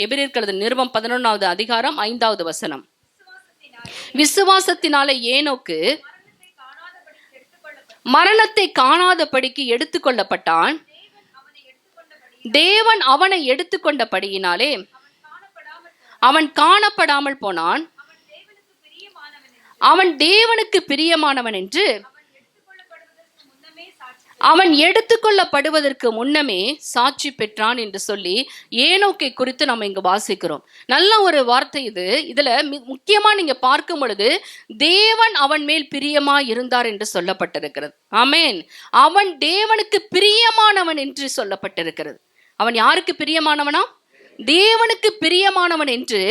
எபிரேயர் நிருபம் 11வது அதிகாரம் 5வது வசனம். விசுவாசத்தினாலே ஏனோக்கு மரணத்தை காணாதபடிக்கு எடுத்துக்கொள்ளப்பட்டான். தேவன் அவனை எடுத்துக்கொண்டபடியினாலே அவன் காணப்படாமல் போனான். அவன் தேவனுக்கு பிரியமானவன் என்று அவன் எடுத்துக்கொள்ளப்படுவதற்கு முன்னமே சாட்சி பெற்றான் என்று சொல்லி ஏனோக்கை குறித்து நம்ம இங்க வாசிக்கிறோம். நல்ல ஒரு வார்த்தை இது. இதுல முக்கியமா நீங்க பார்க்கும் பொழுது தேவன் அவன் மேல் பிரியமா இருந்தார் என்று சொல்லப்பட்டிருக்கிறது. ஆமென். அவன் தேவனுக்கு பிரியமானவன் என்று சொல்லப்பட்டிருக்கிறது. அவன் யாருக்கு பிரியமானவனா? தேவனுக்கு பிரியமானவன் என்று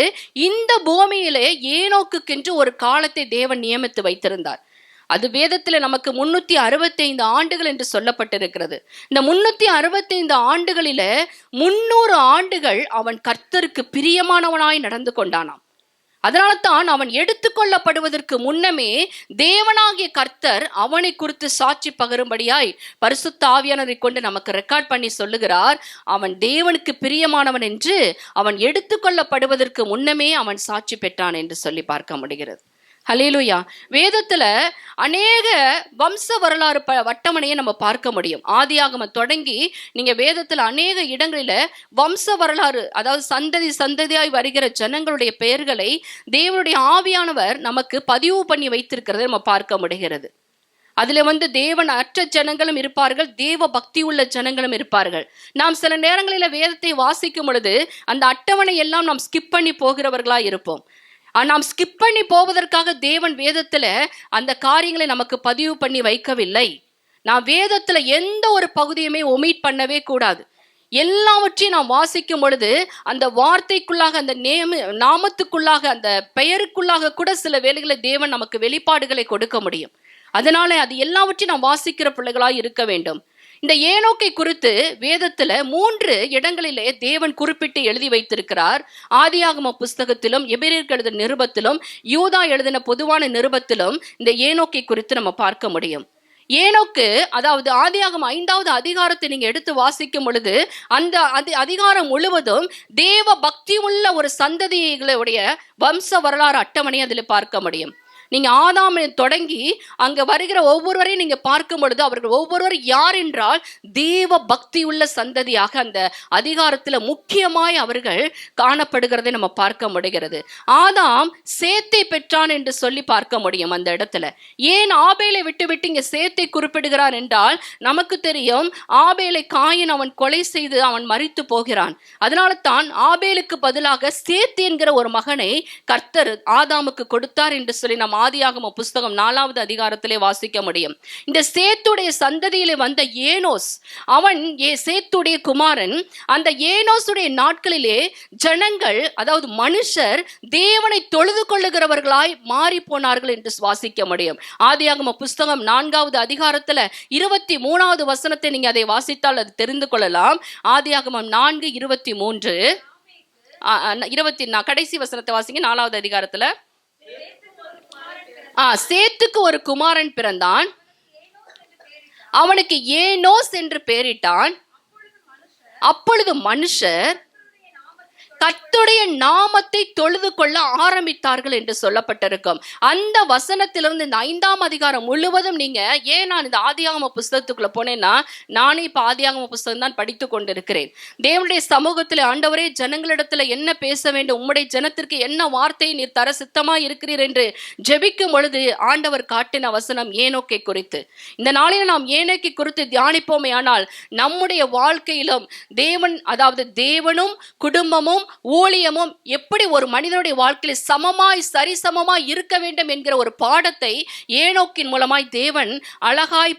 இந்த பூமியிலே ஏனோக்குக்கென்று ஒரு காலத்தை தேவன் நியமித்து வைத்திருந்தார். அது வேதத்துல நமக்கு 365 ஆண்டுகள் என்று சொல்லப்பட்டிருக்கிறது. இந்த 365 ஆண்டுகளில 300 ஆண்டுகள் அவன் கர்த்தருக்கு பிரியமானவனாய் நடந்து கொண்டானாம். அதனால தான் அவன் எடுத்துக்கொள்ளப்படுவதற்கு முன்னமே தேவனாகிய கர்த்தர் அவனை குறித்து சாட்சி பகரும்படியாய் பரிசுத்த ஆவியானவரை கொண்டு நமக்கு ரெக்கார்ட் பண்ணி சொல்லுகிறார். அவன் தேவனுக்கு பிரியமானவன் என்று அவன் எடுத்துக்கொள்ளப்படுவதற்கு முன்னமே அவன் சாட்சி பெற்றான் என்று சொல்லி பார்க்க முடிகிறது. ஹல்லேலூயா. வேதத்துல அநேக வம்ச வரலாறு வட்டமனையை நம்ம பார்க்க முடியும். ஆதியாகமம் தொடங்கி நீங்க வேதத்துல அநேக இடங்களில வம்ச வரலாறு, அதாவது சந்ததி சந்ததியாய் வருகிற ஜனங்களுடைய பெயர்களை தேவனுடைய ஆவியானவர் நமக்கு பதிவு பண்ணி வைத்திருக்கிறதை நம்ம பார்க்க முடிகிறது. அதுல தேவன் அற்ற ஜனங்களும் இருப்பார்கள், தேவ பக்தி உள்ள ஜனங்களும் இருப்பார்கள். நாம் சில நேரங்களில வேதத்தை வாசிக்கும் பொழுது அந்த அட்டவணை எல்லாம் நாம் ஸ்கிப் பண்ணி போகிறவர்களா இருப்போம். நாம் ஸ்கிப் பண்ணி போவதற்காக தேவன் வேதத்துல அந்த காரியங்களை நமக்கு பதிவு பண்ணி வைக்கவில்லை. நான் வேதத்துல எந்த ஒரு பகுதியுமே ஒமிட் பண்ணவே கூடாது. எல்லாவற்றையும் நாம் வாசிக்கும் பொழுது அந்த வார்த்தைக்குள்ளாக, அந்த நாமத்துக்குள்ளாக, அந்த பெயருக்குள்ளாக கூட சில வேளைகளை தேவன் நமக்கு வெளிப்பாடுகளை கொடுக்க முடியும். அதனால அது எல்லாவற்றையும் நாம் வாசிக்கிற பிள்ளைகளாய் இருக்க வேண்டும். இந்த ஏனோக்கை குறித்து வேதத்துல 3 இடங்களிலே தேவன் குறிப்பிட்டு எழுதி வைத்திருக்கிறார். ஆதியாகம புஸ்தகத்திலும், எபிரேயர் நிருபத்திலும், யூதா எழுதின பொதுவான நிருபத்திலும் இந்த ஏனோக்கை குறித்து நம்ம பார்க்க முடியும். ஏனோக்கு, அதாவது ஆதியாகம 5வது அதிகாரத்தை நீங்க எடுத்து வாசிக்கும் பொழுது அந்த அதிகாரம் முழுவதும் தேவ பக்தி உள்ள ஒரு சந்ததிகளுடைய வம்ச வரலாறு அட்டவணை அதில் பார்க்க முடியும். நீங்க ஆதாமை தொடங்கி அங்க வருகிற ஒவ்வொருவரையும் நீங்க பார்க்கும் பொழுது அவர்கள் ஒவ்வொருவர் யார் என்றால் தேவ பக்தி உள்ள சந்ததியாக அந்த அதிகாரத்துல முக்கியமாய் அவர்கள் காணப்படுகிறதை நம்ம பார்க்க முடிகிறது. ஆதாம் சேத்தை பெற்றான் என்று சொல்லி பார்க்க முடியும் அந்த இடத்துல. ஏன் ஆபேலை விட்டு இங்க சேத்தை குறிப்பிடுகிறார் என்றால் நமக்கு தெரியும், ஆபேலை காயின் அவன் கொலை செய்து அவன் மரித்து போகிறான். அதனால தான் ஆபேலுக்கு பதிலாக சேத்து என்கிற ஒரு மகனை கர்த்தர் ஆதாமுக்கு கொடுத்தார் என்று சொல்லி நம்ம ஆதியாகம புஸ்தகம் 4வது அதிகாரத்திலே வாசிக்க முடியும். இந்த சேத்துடைய சந்ததியிலே வந்த ஏனோஸ், அவன் சேத்துடைய குமாரன். அந்த ஏனோசுடைய நாட்களிலே ஜனங்கள், அதாவது மனுஷர் தேவனை தொழுது கொள்ளுகிறவர்களாய் மாறி போனார்கள் என்று வாசிக்க முடியும். ஆதியாகம புஸ்தகம் 4வது அதிகாரத்துல 23வது வசனத்தை நீங்க அதை வாசித்தால் அது தெரிந்து கொள்ளலாம். ஆதியாகமம் 4:23 கடைசி வசனத்தை வாசிங்க. 4வது அதிகாரத்துல சேத்துக்கு ஒரு குமாரன் பிறந்தான், அவனுக்கு ஏனோஸ் என்று பெயரிட்டான். அப்பொழுது மனுஷர் கர்த்தருடைய நாமத்தை தொழுது கொள்ள ஆரம்பித்தார்கள் என்று சொல்லப்பட்டிருக்கும். அந்த வசனத்திலிருந்து இந்த 5ஆம் அதிகாரம் முழுவதும் நீங்க, ஏன் நான் இந்த ஆதியாகம புஸ்தகத்துக்குள்ள போனேன்னா, நானே இப்ப ஆதியாகம புஸ்தகம் தான் படித்து கொண்டிருக்கிறேன். தேவனுடைய சமூகத்தில் ஆண்டவரே ஜனங்களிடத்துல என்ன பேச வேண்டும், உம்முடைய ஜனத்திற்கு என்ன வார்த்தையை நீர் தர சித்தமா இருக்கிறீர் என்று ஜெபிக்கும் பொழுது ஆண்டவர் காட்டின வசனம் ஏனோக்கை குறித்து. இந்த நாளில் நாம் ஏனோக்கை குறித்து தியானிப்போமே ஆனால் நம்முடைய வாழ்க்கையிலும் தேவன், அதாவது தேவனும் குடும்பமும் ஊழியமும் எப்படி ஒரு மனிதனுடைய வாழ்க்கையில் சமமாய் சரிசமமாய் இருக்க வேண்டும் என்கிற ஒரு பாடத்தை ஏனோக்கின் மூலமாய் தேவன் அழகாய்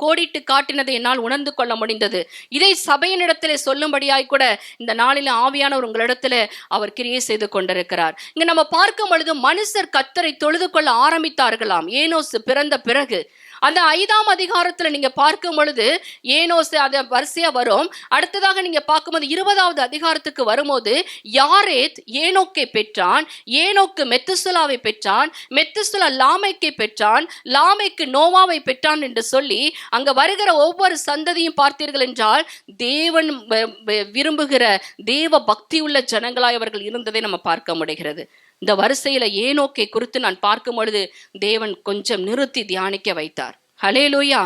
கோடிட்டு காட்டினதை என்னால் உணர்ந்து கொள்ள முடிந்தது. இதை சபையினிடத்திலே சொல்லும்படியாய் கூட இந்த நாளில் ஆவியானவர் உங்களிடத்துல அவர் கிரியை செய்து கொண்டிருக்கிறார். இங்க நம்ம பார்க்கும் பொழுது மனுஷர் கர்த்தரை தொழுது கொள்ள ஆரம்பித்தார்களாம் ஏனோஸ் பிறந்த பிறகு. அந்த 5ஆம் அதிகாரத்துல நீங்க பார்க்கும் பொழுது ஏனோஸ் அது வரிசையா வரும். அடுத்ததாக நீங்க பார்க்கும்போது 20வது அதிகாரத்துக்கு வரும்போது யாரேத் ஏனோக்கை பெற்றான், ஏனோக்கு மெத்துசலாவை பெற்றான், மெத்துசலா லாமேக்கை பெற்றான், லாமேக்கு நோவாவை பெற்றான் என்று சொல்லி அங்க வருகிற ஒவ்வொரு சந்ததியும் பார்த்தீர்கள் என்றால் தேவன் விரும்புகிற தேவ பக்தி உள்ள ஜனங்களாய் அவர்கள் இருந்ததை நம்ம பார்க்க முடிகிறது. இந்த வரிசையில ஏனோக்கை குறித்து நான் பார்க்கும் பொழுது தேவன் கொஞ்சம் நிறுத்தி தியானிக்க வைத்தார். ஹல்லேலூயா.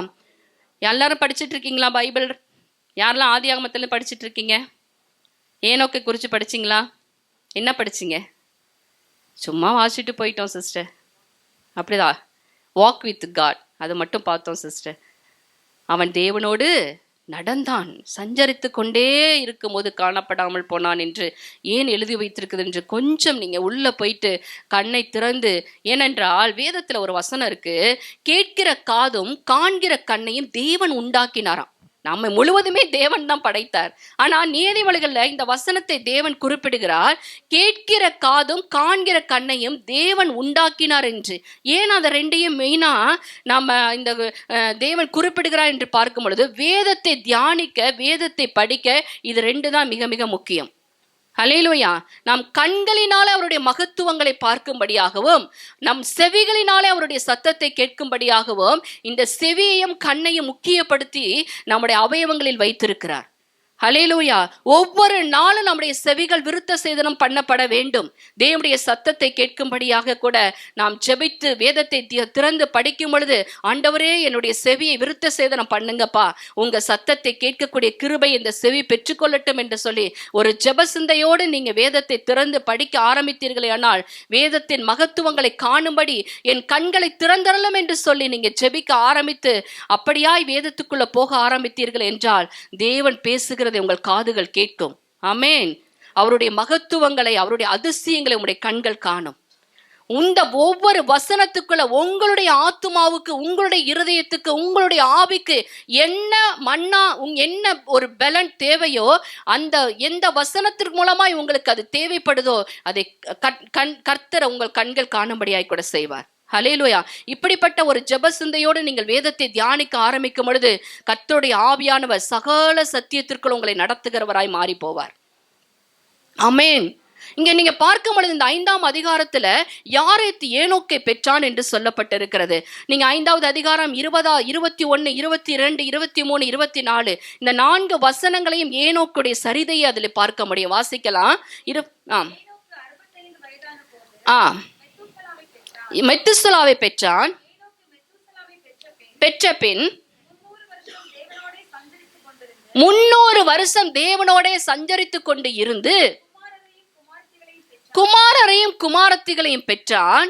எல்லாரும் படிச்சுட்டு இருக்கீங்களா பைபிள்? யாரெல்லாம் ஆதியாகமத்துல படிச்சுட்டு இருக்கீங்க? ஏனோக்கை குறித்து படிச்சிங்களா? என்ன படிச்சிங்க? சும்மா வாசிட்டு போயிட்டோம் சிஸ்டர். அப்படிதான், வாக் வித் காட் அது மட்டும் பார்த்தோம் சிஸ்டர். அவன் தேவனோடு நடந்தான், சஞ்சரித்து கொண்டே இருக்கும் போது காணப்படாமல் போனான் என்று ஏன் எழுதி வைத்திருக்குது என்று கொஞ்சம் நீங்க உள்ள போயிட்டு கண்ணை திறந்து, ஏனென்றால் வேதத்துல ஒரு வசனம் இருக்கு, கேட்கிற காதும் காண்கிற கண்ணையும் தேவன் உண்டாக்கினாராம். நம்ம முழுவதுமே தேவன் தான் படைத்தார். ஆனா நீதிமொழிகள்ல இந்த வசனத்தை தேவன் குறிப்பிடுகிறார், கேட்கிற காதும் காண்கிற கண்ணையும் தேவன் உண்டாக்கினார் என்று. ஏன் அதை ரெண்டையும் மெயினா நம்ம இந்த தேவன் குறிப்பிடுகிறார் என்று பார்க்கும் பொழுது வேதத்தை தியானிக்க, வேதத்தை படிக்க இது ரெண்டு தான் மிக மிக முக்கியம். ஹல்லேலூயா. நாம் கண்களினாலே அவருடைய மகத்துவங்களை பார்க்கும்படியாகவும் நம் செவிகளினாலே அவருடைய சத்தத்தை கேட்கும்படியாகவும் இந்த செவியையும் கண்ணையும் முக்கியப்படுத்தி நம்முடைய அவயவங்களில் வைத்திருக்கிறார். ஹல்லேலூயா. ஒவ்வொரு நாளும் நம்முடைய செவிகள் விருத்த சேதனம் பண்ணப்பட வேண்டும். தேவனுடைய சத்தத்தை கேட்கும்படியாக கூட நாம் ஜெபித்து வேதத்தை திறந்து படிக்கும் பொழுது, ஆண்டவரே என்னுடைய செவியை விருத்த சேதனம் பண்ணுங்கப்பா, உங்க சத்தத்தை கேட்கக்கூடிய கிருபை இந்த செவி பெற்றுக்கொள்ளட்டும் என்று சொல்லி ஒரு ஜெப சிந்தையோடு நீங்க வேதத்தை திறந்து படிக்க ஆரம்பித்தீர்களே ஆனால் வேதத்தின் மகத்துவங்களை காணும்படி என் கண்களை திறந்தரலும் என்று சொல்லி நீங்க ஜெபிக்க ஆரம்பித்து அப்படியாய் வேதத்துக்குள்ள போக ஆரம்பித்தீர்கள் என்றால் தேவன் பேசுகிற உங்கள் காதுகள் கேட்கும். ஆமென். அவருடைய மகத்துவங்களை, அவருடைய அதிசயங்களை உங்களுடைய கண்கள் காணும். இந்த ஒவ்வொரு வசனத்துக்குள்ள உங்களுடைய ஆத்துமாவுக்கு, உங்களுடைய இருதயத்துக்கு, உங்களுடைய ஆவிக்கு என்ன மன்னா என்ன ஒரு பலன் தேவையோ அந்த எந்த வசனத்திற்கு மூலமாய் உங்களுக்கு அது தேவைப்படுதோ அதை கர்த்தர் உங்கள் கண்கள் காணும்படியாய் கூட செய்வார். ஹல்லேலூயா. இப்படிப்பட்ட ஒரு ஜெப சிந்தையோடு நீங்கள் வேதத்தை தியானிக்க ஆரம்பிக்கும் பொழுது கர்த்தருடைய ஆவியானவர் சகல சத்தியத்திற்குள் உங்களை நடத்துகிறவராய் மாறி போவார். ஆமென். இங்க நீங்க பார்க்கும் பொழுது இந்த 5ஆம் அதிகாரத்துல யாரேத் ஏனோக்கை பெற்றான் என்று சொல்லப்பட்டிருக்கிறது. நீங்க 5வது அதிகாரம் 20, 21, 22, 23, 24 இந்த 4 வசனங்களையும் ஏனோக்குடைய சரிதையை அதில் பார்க்க முடியும். வாசிக்கலாம். மெத்துசலாவை பெற்றான். பெற்ற பின் 300 வருஷம் தேவனோடே சஞ்சரித்து கொண்டு இருந்து குமாரரையும் குமாரத்திகளையும் பெற்றான்.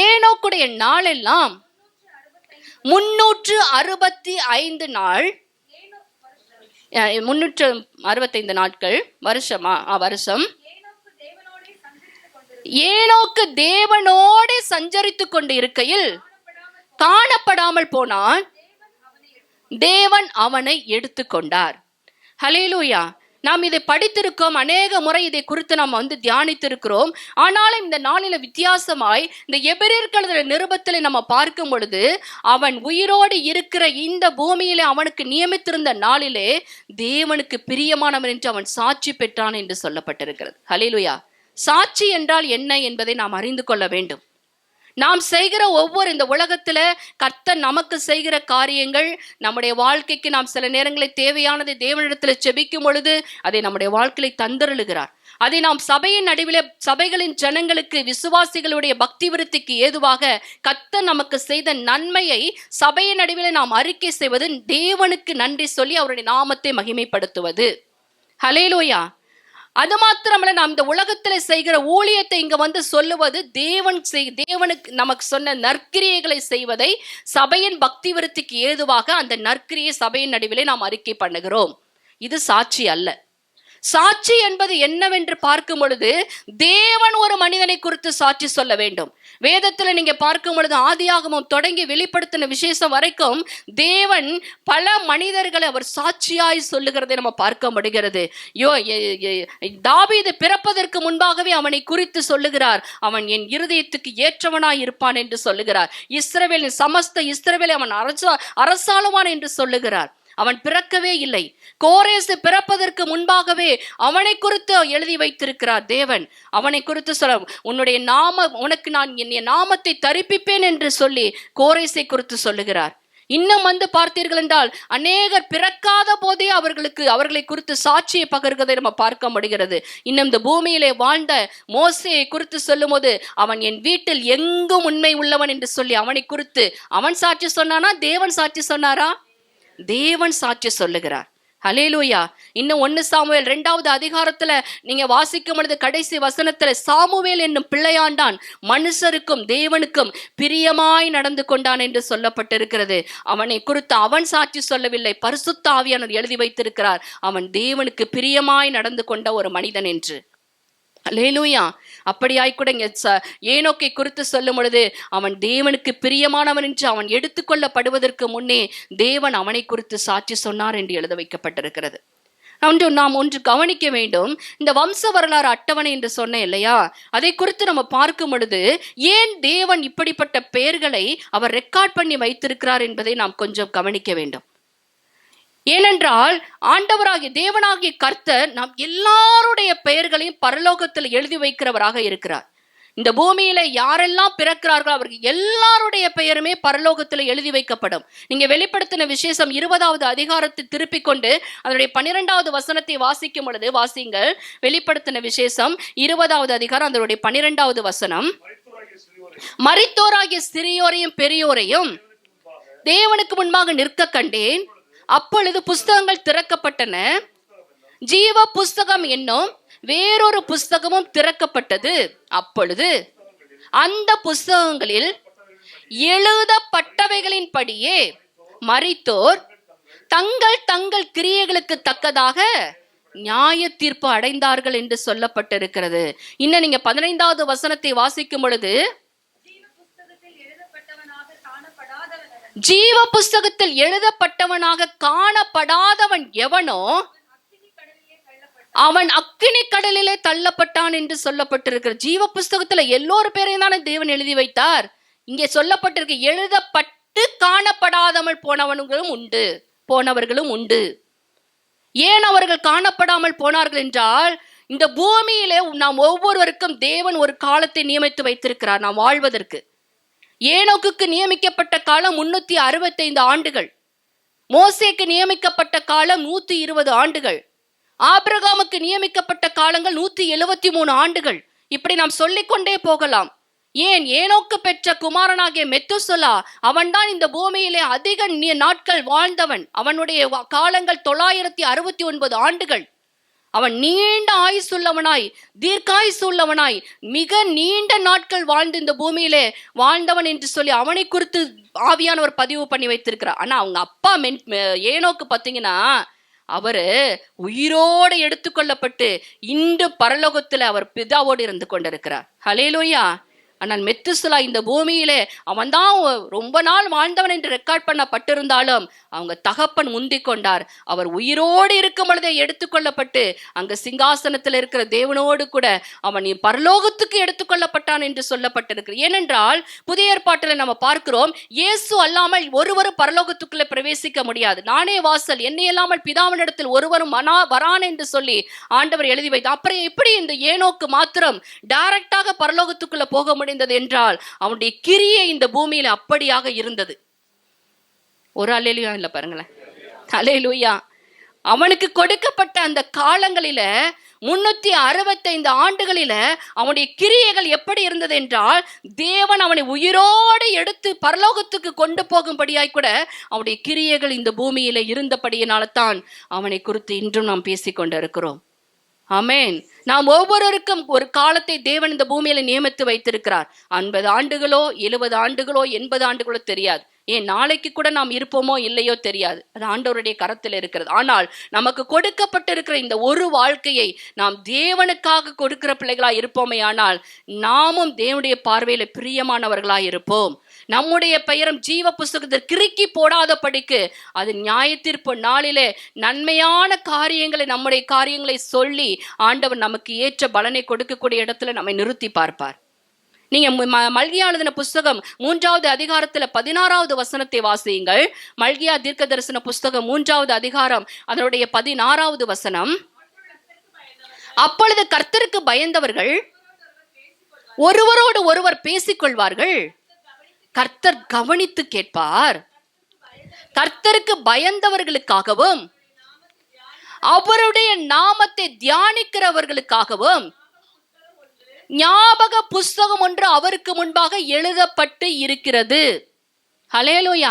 ஏனோக்குடைய நாளெல்லாம் 365 நாள், 365 நாட்கள் வருஷம். ஏனோக்கு தேவனோடு சஞ்சரித்து கொண்டு இருக்கையில் காணப்படாமல் போனான், தேவன் அவனை எடுத்துக்கொண்டார். ஹல்லேலூயா. நாம் இதை படித்திருக்கோம், அநேக முறை இதை குறித்து நாம் தியானித்திருக்கிறோம். ஆனாலும் இந்த நாளில வித்தியாசமாய் இந்த எபிரேயர் நிருபத்தில் நம்ம பார்க்கும் பொழுது அவன் உயிரோடு இருக்கிற இந்த பூமியிலே அவனுக்கு நியமித்திருந்த நாளிலே தேவனுக்கு பிரியமானவன் என்று அவன் சாட்சி பெற்றான் என்று சொல்லப்பட்டிருக்கிறது. ஹல்லேலூயா. சாட்சி என்றால் என்ன என்பதை நாம் அறிந்து கொள்ள வேண்டும். நாம் செய்கிற ஒவ்வொரு இந்த உலகத்துல கர்த்தர் நமக்கு செய்கிற காரியங்கள் நம்முடைய வாழ்க்கைக்கு நாம் சில நேரங்களில் தேவையானதை தேவனிடத்துல செபிக்கும் பொழுது அதை நம்முடைய வாழ்க்கையை தந்தருளுகிறார். அதை நாம் சபையின் நடுவிலே சபைகளின் ஜனங்களுக்கு, விசுவாசிகளுடைய பக்தி விருத்திக்கு ஏதுவாக கர்த்தர் நமக்கு செய்த நன்மையை சபையின் நடுவிலே நாம் அறிக்கை செய்வது, தேவனுக்கு நன்றி சொல்லி அவருடைய நாமத்தை மகிமைப்படுத்துவது. ஹல்லேலூயா. அது மாத்திரமல்ல, நாம் இந்த உலகத்துல செய்கிற ஊழியத்தை இங்க சொல்லுவது, தேவனுக்கு நமக்கு சொன்ன நற்கிரியைகளை செய்வதை சபையின் பக்தி விருத்திக்கு ஏதுவாக அந்த நற்கிரியை சபையின் நடுவிலே நாம் அறிக்கை பண்ணுகிறோம். இது சாட்சி அல்ல. சாட்சி என்பது என்னவென்று பார்க்கும் பொழுது தேவன் ஒரு மனிதனை குறித்து சாட்சி சொல்ல வேண்டும். வேதத்துல நீங்க பார்க்கும் பொழுது ஆதியாகமம் தொடங்கி வெளிப்படுத்தின விசேஷம் வரைக்கும் தேவன் பல மனிதர்களை அவர் சாட்சியாய் சொல்லுகிறதை நம்ம பார்க்க முடிகிறது. தாவீது பிறப்பதற்கு முன்பாகவே அவனை குறித்து சொல்லுகிறார், அவன் என் இருதயத்துக்கு ஏற்றவனாய் இருப்பான் என்று சொல்லுகிறார். இஸ்ரவேலின் சமஸ்த இஸ்ரவேலை அவன் அரசாளுவான் என்று சொல்லுகிறார். அவன் பிறக்கவே இல்லை. கோரேசு பிறப்பதற்கு முன்பாகவே அவனை குறித்து எழுதி வைத்திருக்கிறார் தேவன். அவனை குறித்து சொல்ல, உன்னுடைய உனக்கு நான் என் நாமத்தை தரிப்பிப்பேன் என்று சொல்லி கோரேசை குறித்து சொல்லுகிறார். இன்னும் பார்த்தீர்கள் என்றால் அநேகர் பிறக்காத போதே அவர்களை குறித்து சாட்சியை பகிர்வதை நம்ம பார்க்க முடிகிறது. இன்னும் இந்த பூமியிலே வாழ்ந்த மோசேயை குறித்து சொல்லும் போது, அவன் என் வீட்டில் எங்கும் உண்மை உள்ளவன் என்று சொல்லி அவனை குறித்து அவன் சாட்சி சொன்னானா, தேவன் சாட்சி சொன்னாரா? தேவன் சாட்சி சொல்லுகிறார். ஹல்லேலூயா. இன்னும் 1 சாமுவேல் 2வது அதிகாரத்துல நீங்க வாசிக்கும் பொழுது கடைசி வசனத்துல, சாமுவேல் என்னும் பிள்ளையாண்டான் மனுஷருக்கும் தேவனுக்கும் பிரியமாய் நடந்து கொண்டான் என்று சொல்லப்பட்டிருக்கிறது. அவனை குறித்து அவன் சாட்சி சொல்லவில்லை, பரிசுத்த ஆவியானவர் எழுதி வைத்திருக்கிறார், அவன் தேவனுக்கு பிரியமாய் நடந்து கொண்ட ஒரு மனிதன் என்று. அல்லேலூயா. அப்படியாய் கூட இங்க ஏனோக்கை குறித்து சொல்லும் பொழுது, அவன் தேவனுக்கு பிரியமானவன் என்று அவன் எடுத்துக்கொள்ளப்படுவதற்கு முன்னே தேவன் அவனை குறித்து சாட்சி சொன்னார் என்று எழுத வைக்கப்பட்டிருக்கிறது. நாம் ஒன்று கவனிக்க வேண்டும். இந்த வம்ச வரலாறு அட்டவணை என்று சொன்னேன் இல்லையா, அதை குறித்து நம்ம பார்க்கும் பொழுது ஏன் தேவன் இப்படிப்பட்ட பெயர்களை அவர் ரெக்கார்ட் பண்ணி வைத்திருக்கிறார் என்பதை நாம் கொஞ்சம் கவனிக்க வேண்டும். ஏனென்றால் ஆண்டவராகிய தேவனாகிய கர்த்தர் நாம் எல்லாருடைய பெயர்களையும் பரலோகத்தில் எழுதி வைக்கிறவராக இருக்கிறார். இந்த பூமியில யாரெல்லாம் பிறக்கிறார்களோ அவர்கள் எல்லாருடைய பெயருமே பரலோகத்தில் எழுதி வைக்கப்படும். நீங்க வெளிப்படுத்தின விசேஷம் 20வது அதிகாரத்தை திருப்பிக் கொண்டு அதனுடைய 12வது வசனத்தை வாசிக்கும் பொழுது வாசிங்கள். வெளிப்படுத்தின விசேஷம் 20வது அதிகாரம் அதனுடைய 12வது வசனம், மரித்தோராகிய சிறியோரையும் பெரியோரையும் தேவனுக்கு முன்பாக நிற்க கண்டேன். அப்பொழுது புஸ்தகங்கள் திறக்கப்பட்டன, ஜீவ புஸ்தகம் என்னும் வேறொரு புஸ்தகமும் திறக்கப்பட்டது. அப்பொழுது அந்த புஸ்தகங்களில் எழுதப்பட்டவைகளின் படியே மரித்தோர் தங்கள் தங்கள் கிரியைகளுக்கு தக்கதாக நியாய தீர்ப்பு அடைந்தார்கள் என்று சொல்லப்பட்டிருக்கிறது. இன்னும் நீங்க 15வது வசனத்தை வாசிக்கும் பொழுது, ஜீவ புஸ்தகத்தில் எழுதப்பட்டவனாக காணப்படாதவன் எவனோ அவன் அக்கினி கடலிலே தள்ளப்பட்டான் என்று சொல்லப்பட்டிருக்கிற. ஜீவ புஸ்தகத்துல எல்லோரு பேரையும் தானே தேவன் எழுதி வைத்தார். இங்கே சொல்லப்பட்டிருக்கு, எழுதப்பட்டு காணப்படாதமல் போனவர்களும் உண்டு. ஏன் அவர்கள் காணப்படாமல் போனார்கள் என்றால், இந்த பூமியிலே நாம் ஒவ்வொருவருக்கும் தேவன் ஒரு காலத்தை நியமித்து வைத்திருக்கிறார் நாம் வாழ்வதற்கு. ஏனோக்குக்கு நியமிக்கப்பட்ட காலம் 365 ஆண்டுகள், மோசேக்கு நியமிக்கப்பட்ட காலம் 120 ஆண்டுகள், ஆபிரகாமுக்கு நியமிக்கப்பட்ட காலங்கள் 173 ஆண்டுகள். இப்படி நாம் சொல்லிக்கொண்டே போகலாம். ஏன், ஏனோக்கு பெற்ற குமாரனாகிய மெத்துசலா அவன்தான் இந்த பூமியிலே அதிக நாட்கள் வாழ்ந்தவன். அவனுடைய காலங்கள் 969 ஆண்டுகள். அவன் நீண்ட ஆயுசுள்ளவனாய் தீர்க்காயுசுள்ளவனாய் மிக நீண்ட நாட்கள் வாழ்ந்து இந்த பூமியிலே வாழ்ந்தவன் என்று சொல்லி அவனை குறித்து ஆவியானவர் பதிவு பண்ணி வைத்திருக்கிறார். ஆனா அவங்க அப்பா ஏனோக்கு பார்த்தீங்கன்னா, அவரு உயிரோடு எடுத்துக்கொள்ளப்பட்டு இன்று பரலோகத்துல அவர் பிதாவோடு இருந்து கொண்டிருக்கிறார். ஹல்லேலூயா. ஆனால் மெத்துசலா இந்த பூமியிலே அவன் தான் ரொம்ப நாள் வாழ்ந்தவன் என்று ரெக்கார்ட் பண்ணப்பட்டிருந்தாலும் அவங்க தகப்பன் முந்தி கொண்டார். அவர் உயிரோடு இருக்கும் பொழுதே எடுத்துக்கொள்ளப்பட்டு அங்க சிங்காசனத்தில் இருக்கிற தேவனோடு கூட அவன் பரலோகத்துக்கு எடுத்துக்கொள்ளப்பட்டான் என்று சொல்லப்பட்டிருக்கு. ஏனென்றால் புதிய ஏற்பாட்டில் நம்ம பார்க்கிறோம், இயேசு அல்லாமல் ஒருவரும் பரலோகத்துக்குள்ள பிரவேசிக்க முடியாது. நானே வாசல், என்னை அல்லாமல் பிதாவினிடத்தில் ஒருவரும் வரான் என்று சொல்லி ஆண்டவர் எழுதி வைத்தார். அப்புறம் எப்படி இந்த ஏனோக்கு மாத்திரம் டைரக்டாக பரலோகத்துக்குள்ள போக முடிந்தது என்றால், அவனுடைய கிரியை இந்த பூமியில அப்படியாக இருந்தது. ஒரு அல்லேலூயா இல்ல பாருங்களேன். அல்லேலூயா. அவனுக்கு கொடுக்கப்பட்ட அந்த காலங்களில 365 ஆண்டுகளில அவனுடைய கிரியைகள் எப்படி இருந்தது என்றால், தேவன் அவனை உயிரோடு எடுத்து பரலோகத்துக்கு கொண்டு போகும்படியாய் கூட அவனுடைய கிரியைகள் இந்த பூமியில இருந்தபடியினால்தான் அவனை குறித்து இன்றும் நாம் பேசிக்கொண்டிருக்கிறோம். ஆமென். நாம் ஒவ்வொருவருக்கும் ஒரு காலத்தை தேவன் இந்த பூமியில நியமித்து வைத்திருக்கிறார். 50 ஆண்டுகளோ 70 ஆண்டுகளோ 80 ஆண்டுகளோ தெரியாது. ஏன் நாளைக்கு கூட நாம் இருப்போமோ இல்லையோ தெரியாது. அது ஆண்டவருடைய கரத்தில் இருக்கிறது. ஆனால் நமக்கு கொடுக்கப்பட்டிருக்கிற இந்த ஒரு வாழ்க்கையை நாம் தேவனுக்காக கொடுக்கிற பிள்ளைகளாய் இருப்போமே, ஆனால் நாமும் தேவனுடைய பார்வையில பிரியமானவர்களாய் இருப்போம். நம்முடைய பெயரும் ஜீவ புஸ்தகத்தில் கிறுக்கி போடாதபடிக்கு அது நியாயத்தீர்ப்பு நாளிலே நன்மையான காரியங்களை, நம்முடைய காரியங்களை சொல்லி ஆண்டவர் நமக்கு ஏற்ற பலனை கொடுக்கக்கூடிய இடத்துல நம்மை நிறுத்தி பார்ப்பார். நீங்க மல்கியா எழுதின புஸ்தகம் 3வது அதிகாரத்துல 16வது வசனத்தை வாசியுங்கள். மல்கியா தீர்க்க தரிசன புஸ்தகம் 3வது அதிகாரம் அதனுடைய 16வது வசனம். அப்பொழுது கர்த்தருக்கு பயந்தவர்கள் ஒருவரோடு ஒருவர் பேசிக்கொள்வார்கள். கர்த்தர் கவனித்து கேட்பார். கர்த்தருக்கு பயந்தவர்களுக்காகவும் அவருடைய நாமத்தை தியானிக்கிறவர்களுக்காகவும் ஞாபக புஸ்தகம் ஒன்று அவருக்கு முன்பாக எழுதப்பட்டு இருக்கிறது. ஹல்லேலூயா.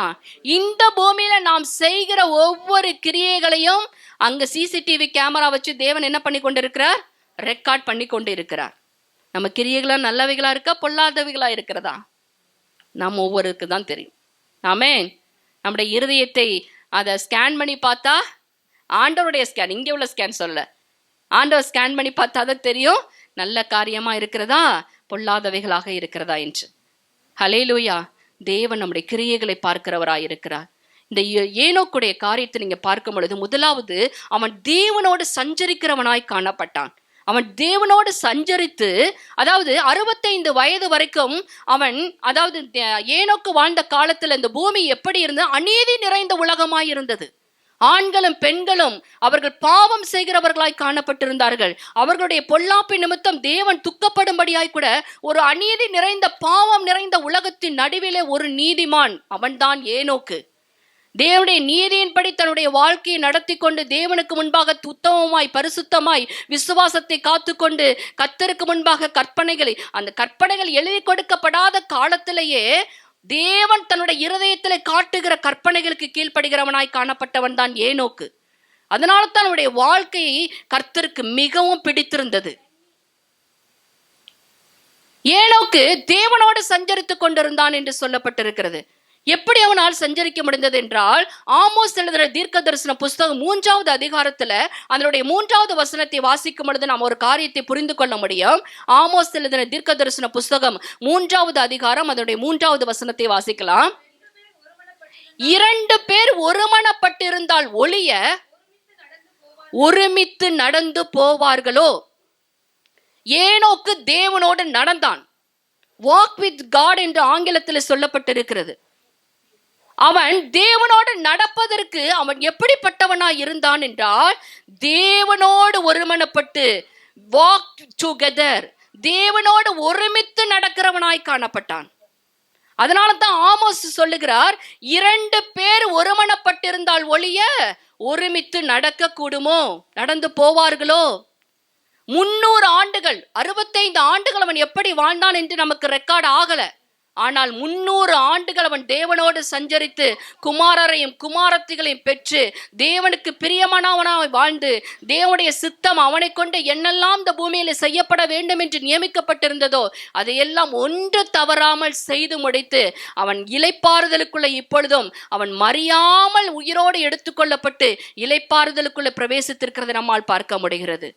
இந்த பூமியில நாம் செய்கிற ஒவ்வொரு கிரியைகளையும் அங்க சிசிடிவி கேமரா வச்சு தேவன் என்ன பண்ணி கொண்டு இருக்கிறார்? ரெக்கார்ட் பண்ணி கொண்டு இருக்கிறார். நம்ம கிரியைகளா நல்லவைகளா இருக்கா பொல்லாதவைகளா இருக்கிறதா நம்ம ஒவ்வொருக்கு தான் தெரியும். ஆமென். நம்முடைய இருதயத்தை அதை ஸ்கேன் பண்ணி பார்த்தா, ஆண்டவருடைய ஸ்கேன், இங்கே உள்ள ஸ்கேன் சொல்ல, ஆண்டவர் ஸ்கேன் பண்ணி பார்த்தா தான் தெரியும் நல்ல காரியமா இருக்கிறதா பொல்லாதவைகளாக இருக்கிறதா என்று. ஹல்லேலூயா. தேவன் நம்முடைய கிரியைகளை பார்க்கிறவராய் இருக்கிறார். இந்த ஏனோக்குடைய காரியத்தை நீங்க பார்க்கும் பொழுது, முதலாவது அவன் தேவனோடு சஞ்சரிக்கிறவனாய் காணப்பட்டான். அவன் தேவனோடு சஞ்சரித்து, அதாவது 65 வயது வரைக்கும் அவன், அதாவது ஏனோக்கு வாழ்ந்த காலத்துல இந்த பூமி எப்படி இருந்தது? அநீதி நிறைந்த உலகமாய் இருந்தது. ஆண்களும் பெண்களும் அவர்கள் பாவம் செய்கிறவர்களாய் காணப்பட்டிருந்தார்கள். அவர்களுடைய பொல்லாப்பு நிமித்தம் தேவன் துக்கப்படும்படியாய் கூட ஒரு அநீதி நிறைந்த பாவம் நிறைந்த உலகத்தின் நடுவிலே ஒரு நீதிமான், அவன்தான் ஏனோக்கு. தேவனுடைய நீதியின்படி தன்னுடைய வாழ்க்கையை நடத்தி கொண்டு தேவனுக்கு முன்பாக உத்தமமாய் பரிசுத்தமாய் விசுவாசத்தை காத்துக்கொண்டு கர்த்தருக்கு முன்பாக கற்பனைகளை, அந்த கற்பனைகள் எழுதி கொடுக்கப்படாத காலத்திலேயே தேவன் தன்னுடைய இருதயத்திலே காட்டுகிற கற்பனைகளுக்கு கீழ்ப்படுகிறவனாய் காணப்பட்டவன் தான் ஏனோக்கு. அதனால தான் அவனுடைய வாழ்க்கையை கர்த்தருக்கு மிகவும் பிடித்திருந்தது. ஏனோக்கு தேவனோடு சஞ்சரித்துக் கொண்டிருந்தான் என்று சொல்லப்பட்டிருக்கிறது. எப்படி அவனால் சஞ்சரிக்க முடிந்தது என்றால், ஆமோஸ் எழுதுகிற தீர்க்க தரிசன புஸ்தகம் 3வது அதிகாரத்துல அதனுடைய 3வது வசனத்தை வாசிக்கும் பொழுது நாம் ஒரு காரியத்தை புரிந்து கொள்ள முடியும். ஆமோஸ் எழுதின தீர்க்க தரிசன புஸ்தகம் 3வது அதிகாரம் அதனுடைய 3வது வசனத்தை வாசிக்கலாம். 2 பேர் ஒருமனப்பட்டிருந்தால் ஒழிய ஒருமித்து நடந்து போவார்களோ. ஏனோக்கு தேவனோடு நடந்தான். வாக் வித் காட் என்று ஆங்கிலத்தில் சொல்லப்பட்டிருக்கிறது. அவன் தேவனோடு நடப்பதற்கு அவன் எப்படிப்பட்டவனாய் இருந்தான் என்றால், தேவனோடு ஒருமனப்பட்டு, வாக் டுகெதர், தேவனோடு ஒருமித்து நடக்கிறவனாய் காணப்பட்டான். அதனால தான் ஆமோஸ் சொல்லுகிறார், 2 பேர் ஒருமனப்பட்டிருந்தால் ஒழிய ஒருமித்து நடக்க கூடுமோ, நடந்து போவார்களோ. 300 ஆண்டுகள் 65 ஆண்டுகள் அவன் எப்படி வாழ்ந்தான் என்று நமக்கு ரெக்கார்ட் ஆகல. ஆனால் 300 ஆண்டுகள் அவன் தேவனோடு சஞ்சரித்து குமாரரையும் குமாரத்திகளையும் பெற்று தேவனுக்கு பிரியமானவனாய் வாழ்ந்து, தேவனுடைய சித்தம் அவனை கொண்டு என்னெல்லாம் இந்த பூமியில செய்யப்பட வேண்டும் என்று நியமிக்கப்பட்டிருந்ததோ அதையெல்லாம் ஒன்று தவறாமல் செய்து முடித்து அவன் இளைப்பாறுதலுக்குள்ள, இப்பொழுதும் அவன் மறியாமல் உயிரோடு எடுத்துக்கொள்ளப்பட்டு இளைப்பாறுதலுக்குள்ள பிரவேசித்திருக்கிறதை நம்மால் பார்க்க முடிகிறது.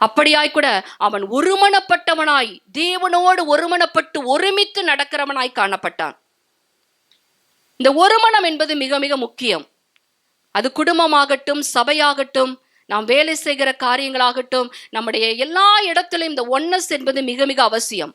அப்படியாய் கூட அவன் ஒருமனப்பட்டவனாய், தேவனோடு ஒருமனப்பட்டு ஒருமித்து நடக்கிறவனாய் காணப்பட்டான். இந்த ஒருமனம் என்பது மிக மிக முக்கியம். அது குடும்பமாகட்டும், சபையாகட்டும், நாம் வேலை செய்கிற காரியங்களாகட்டும், நம்முடைய எல்லா இடத்திலும் இந்த ஒன்னஸ் என்பது மிக மிக அவசியம்.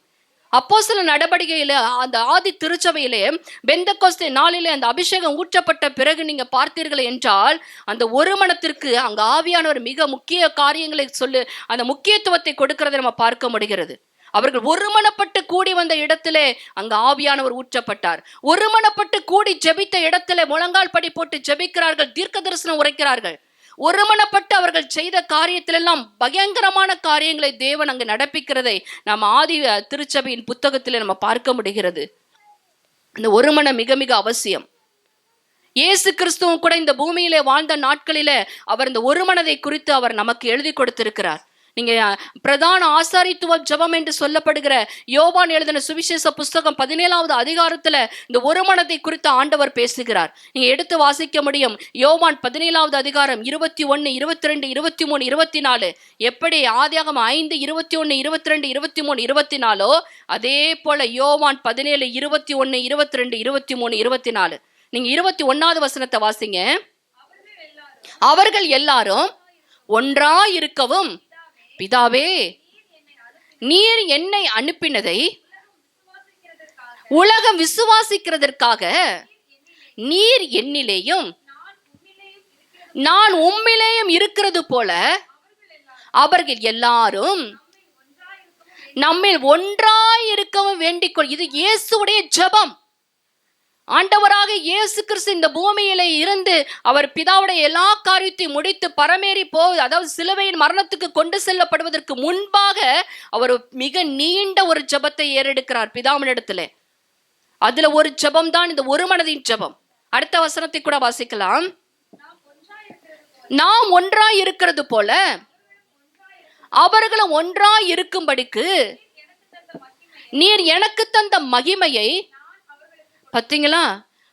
அப்போஸ்தலர் நடபடிக்கையில அந்த ஆதி திருச்சபையிலே பெந்தெகோஸ்தே நாளிலே அந்த அபிஷேகம் ஊற்றப்பட்ட பிறகு நீங்க பார்த்தீர்கள் என்றால், அந்த ஒருமனத்திற்கு அங்க ஆவியானவர் மிக முக்கிய காரியங்களை சொல்லி அந்த முக்கியத்துவத்தை கொடுக்கிறதை நம்ம பார்க்க முடிகிறது. அவர்கள் ஒருமனப்பட்டு கூடி வந்த இடத்திலே அங்க ஆவியானவர் ஊற்றப்பட்டார். ஒருமனப்பட்டு கூடி ஜெபித்த இடத்திலே முழங்கால் படி போட்டு ஜெபிக்கிறார்கள், தீர்க்க தரிசனம் உரைக்கிறார்கள். ஒருமனப்பட்டு அவர்கள் செய்த காரியத்திலெல்லாம் பயங்கரமான காரியங்களை தேவன் அங்கு நடப்பிக்கிறதை நாம் ஆதி திருச்சபையின் புத்தகத்திலே நம்ம பார்க்க முடிகிறது. இந்த ஒருமனம் மிக மிக அவசியம். இயேசு கிறிஸ்துவும் கூட இந்த பூமியிலே வாழ்ந்த நாட்களில அவர் இந்த ஒரு மனதை குறித்து அவர் நமக்கு எழுதி கொடுத்திருக்கிறார். நீங்க பிரதான ஆசாரித்துவ ஜெபம் என்று சொல்லப்படுகிற யோவான் எழுதின சுவிசேஷ புஸ்தகம் 17வது அதிகாரத்துல இந்த ஒரு மனதை குறித்து ஆண்டவர் பேசுகிறார். நீங்க எடுத்து வாசிக்க முடியும். யோவான் 17வது அதிகாரம் 21, 22, 23, 24. எப்படி ஆதியாகமம் 5, 21, 22, 23, 24 அதே போல யோவான் 17, 21, 22, 23, 24. நீங்க 21வது வசனத்தை வாசிங்க. அவர்கள் எல்லாரும் ஒன்றா இருக்கவும், பிதாவே நீர் என்னை அனுப்பினதை உலகம் விசுவாசிக்கிறதற்காக நீர் என்னிலேயும் நான் உம்மிலேயும் இருக்கிறது போல அவர்கள் எல்லாரும் நம்மில் ஒன்றாய் இருக்கவும் வேண்டிக்கொள். இது இயேசுடைய ஜெபம். ஆண்டவராக இயேசு கிறிஸ்து இந்த பூமியில இருந்து அவர் பிதாவுடைய எல்லா காரியத்தையும் முடித்து பரமேறி அதாவது சிலுவையின் மரணத்துக்கு கொண்டு செல்லப்படுவதற்கு முன்பாக அவர் மிக நீண்ட ஒரு ஜெபத்தை ஏறெடுக்கிறார் பிதாவினிடத்துல. அதுல ஒரு ஜெபம் தான் இந்த ஒரு மனதின் ஜெபம். அடுத்த வசனத்தை கூட வாசிக்கலாம். நாம் ஒன்றாய் இருக்கிறது போல அவர்களும் ஒன்றாய் இருக்கும்படிக்கு நீர் எனக்கு தந்த மகிமையை, பார்த்தீங்களா,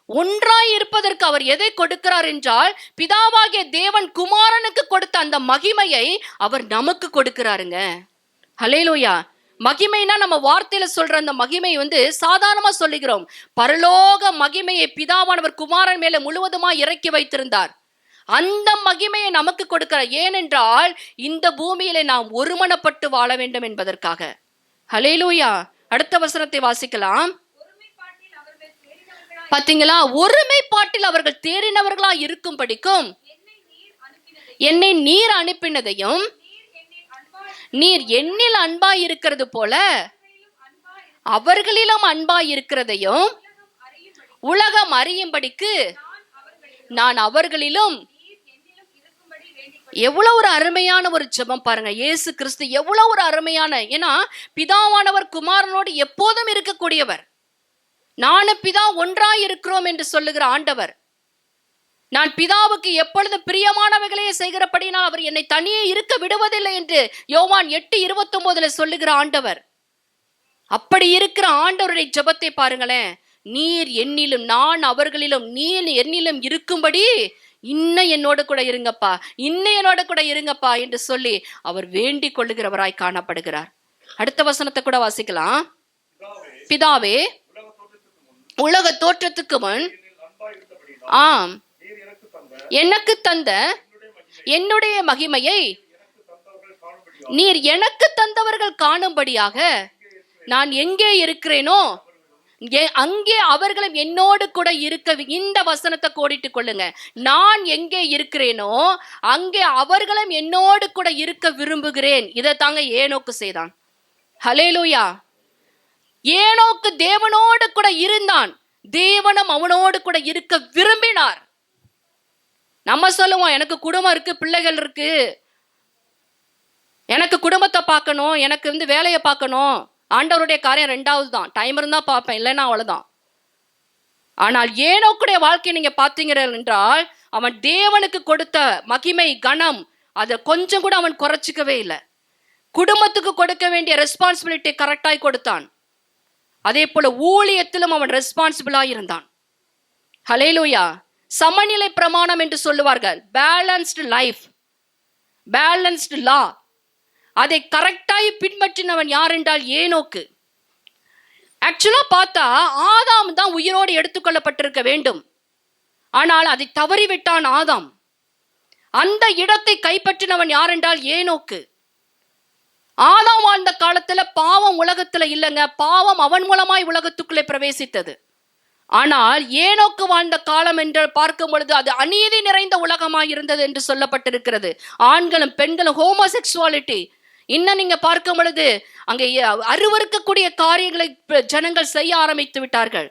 ஒன்றாய் இருப்பதற்கு அவர் எதை கொடுக்கிறார் என்றால் பிதாவாகிய தேவன் குமாரனுக்கு கொடுத்த அந்த மகிமையை அவர் நமக்கு கொடுக்கிறாருங்க. ஹல்லேலூயா. மகிமைனா நம்ம வார்த்தையில சொல்ற அந்த மகிமை சாதாரணமா சொல்லுகிறோம். பரலோக மகிமையை பிதாவானவர் குமாரன் மேல முழுவதுமா இறக்கி வைத்திருந்தார். அந்த மகிமையை நமக்கு கொடுக்கிறார். ஏனென்றால் இந்த பூமியில நாம் ஒருமனப்பட்டு வாழ வேண்டும் என்பதற்காக. ஹல்லேலூயா. அடுத்த வசனத்தை வாசிக்கலாம். பாத்தீங்களா, ஒருமைப்பாட்டில் அவர்கள் தேறினவர்களா இருக்கும் படிக்கும் என்னை நீர் அனுப்பினதையும் நீர் என்னில் அன்பாய் இருக்கிறது போல அவர்களிலும் அன்பாய் இருக்கிறதையும் உலகம் அறியும்படிக்கு நான் அவர்களிலும். எவ்வளவு ஒரு அருமையான ஒரு ஜெபம் பாருங்க. இயேசு கிறிஸ்து எவ்வளவு ஒரு அருமையான, ஏன்னா பிதாவானவர் குமாரனோடு எப்போதும் இருக்கக்கூடியவர். நானும் பிதா ஒன்றாய் இருக்கிறோம் என்று சொல்லுகிற ஆண்டவர். நான் பிதாவுக்கு எப்பொழுது பிரியமானவைகளையே செய்கிறபடினால் அவர் என்னை தனியே இருக்க விடுவதில்லை என்று யோவான் 8:29 சொல்லுகிற ஆண்டவர். அப்படி இருக்கிற ஆண்டவருடைய ஜெபத்தை பாருங்களேன். நீர் என்னிலும் நான் அவர்களிலும் நீர் என்னிலும் இருக்கும்படி இன்னும் என்னோட கூட இருங்கப்பா, இன்னும் என்னோட கூட இருங்கப்பா என்று சொல்லி அவர் வேண்டிக் கொள்ளுகிறவராய் காணப்படுகிறார். அடுத்த வசனத்தை கூட வாசிக்கலாம். பிதாவே உலக தோற்றத்துக்கு முன் ஆம் எனக்கு தந்த என்னுடைய மகிமையை நீர் எனக்கு தந்தவர்கள் காணும்படியாக நான் எங்கே இருக்கிறேனோ அங்கே அவர்களும் என்னோடு கூட இருக்க. இந்த வசனத்தை கோடிட்டுக் கொள்ளுங்க. நான் எங்கே இருக்கிறேனோ அங்கே அவர்களும் என்னோடு கூட இருக்க விரும்புகிறேன். இதை தாங்க ஏனோக்கு செய்தான். ஹல்லேலூயா. ஏனோக்கு தேவனோடு கூட இருந்தான். தேவனும் அவனோடு கூட இருக்க விரும்பினார். நம்ம சொல்லுவோம், எனக்கு குடும்பம் இருக்கு, பிள்ளைகள் இருக்கு, எனக்கு குடும்பத்தை பார்க்கணும், எனக்கு வேலையை பார்க்கணும். ஆண்டவருடைய காரியம் ரெண்டாவது தான். டைம் இருந்தா பார்ப்பேன், இல்லைன்னா அவ்வளவுதான். ஆனால் ஏனோக்குடைய வாழ்க்கையை நீங்க பார்த்தீங்க என்றால் அவன் தேவனுக்கு கொடுத்த மகிமை கனம் அதை கொஞ்சம் கூட அவன் குறைச்சிக்கவே இல்லை. குடும்பத்துக்கு கொடுக்க வேண்டிய ரெஸ்பான்சிபிலிட்டி கரெக்டாய் கொடுத்தான். அதே போல ஊழியத்திலும் அவன் ரெஸ்பான்சிபிளா இருந்தான். ஹல்லேலூயா. சமநிலை பிரமாணம் என்று சொல்லுவார்கள். பேலன்ஸ்டு லைஃப், பேலன்ஸ்டு லா, அதை கரெக்டாய் பின்பற்றினவன் யார் என்றால் ஏனோக்கு. ஆக்சுவலா பார்த்தா ஆதாம் தான் உயிரோடு எடுத்துக்கொள்ளப்பட்டிருக்க வேண்டும். ஆனால் அதை தவறிவிட்டான் ஆதாம். அந்த இடத்தை கைப்பற்றினவன் யார் என்றால் ஏனோக்கு. ஆதாம் வாழ்ந்த காலத்துல பாவம் உலகத்துல இல்லைங்க, பாவம் அவன் மூலமாய் உலகத்துக்குள்ளே பிரவேசித்தது. ஆனால் ஏனோக்கு வாழ்ந்த காலம் என்று பார்க்கும் பொழுது அது அநீதி நிறைந்த உலகமாய் இருந்தது என்று சொல்லப்பட்டிருக்கிறது. ஆண்களும் பெண்களும் ஹோமோசெக்சுவாலிட்டி இன்னும் நீங்க பார்க்கும் பொழுது அங்கே அருவருக்கக்கூடிய காரியங்களை ஜனங்கள் செய்ய ஆரம்பித்து விட்டார்கள்.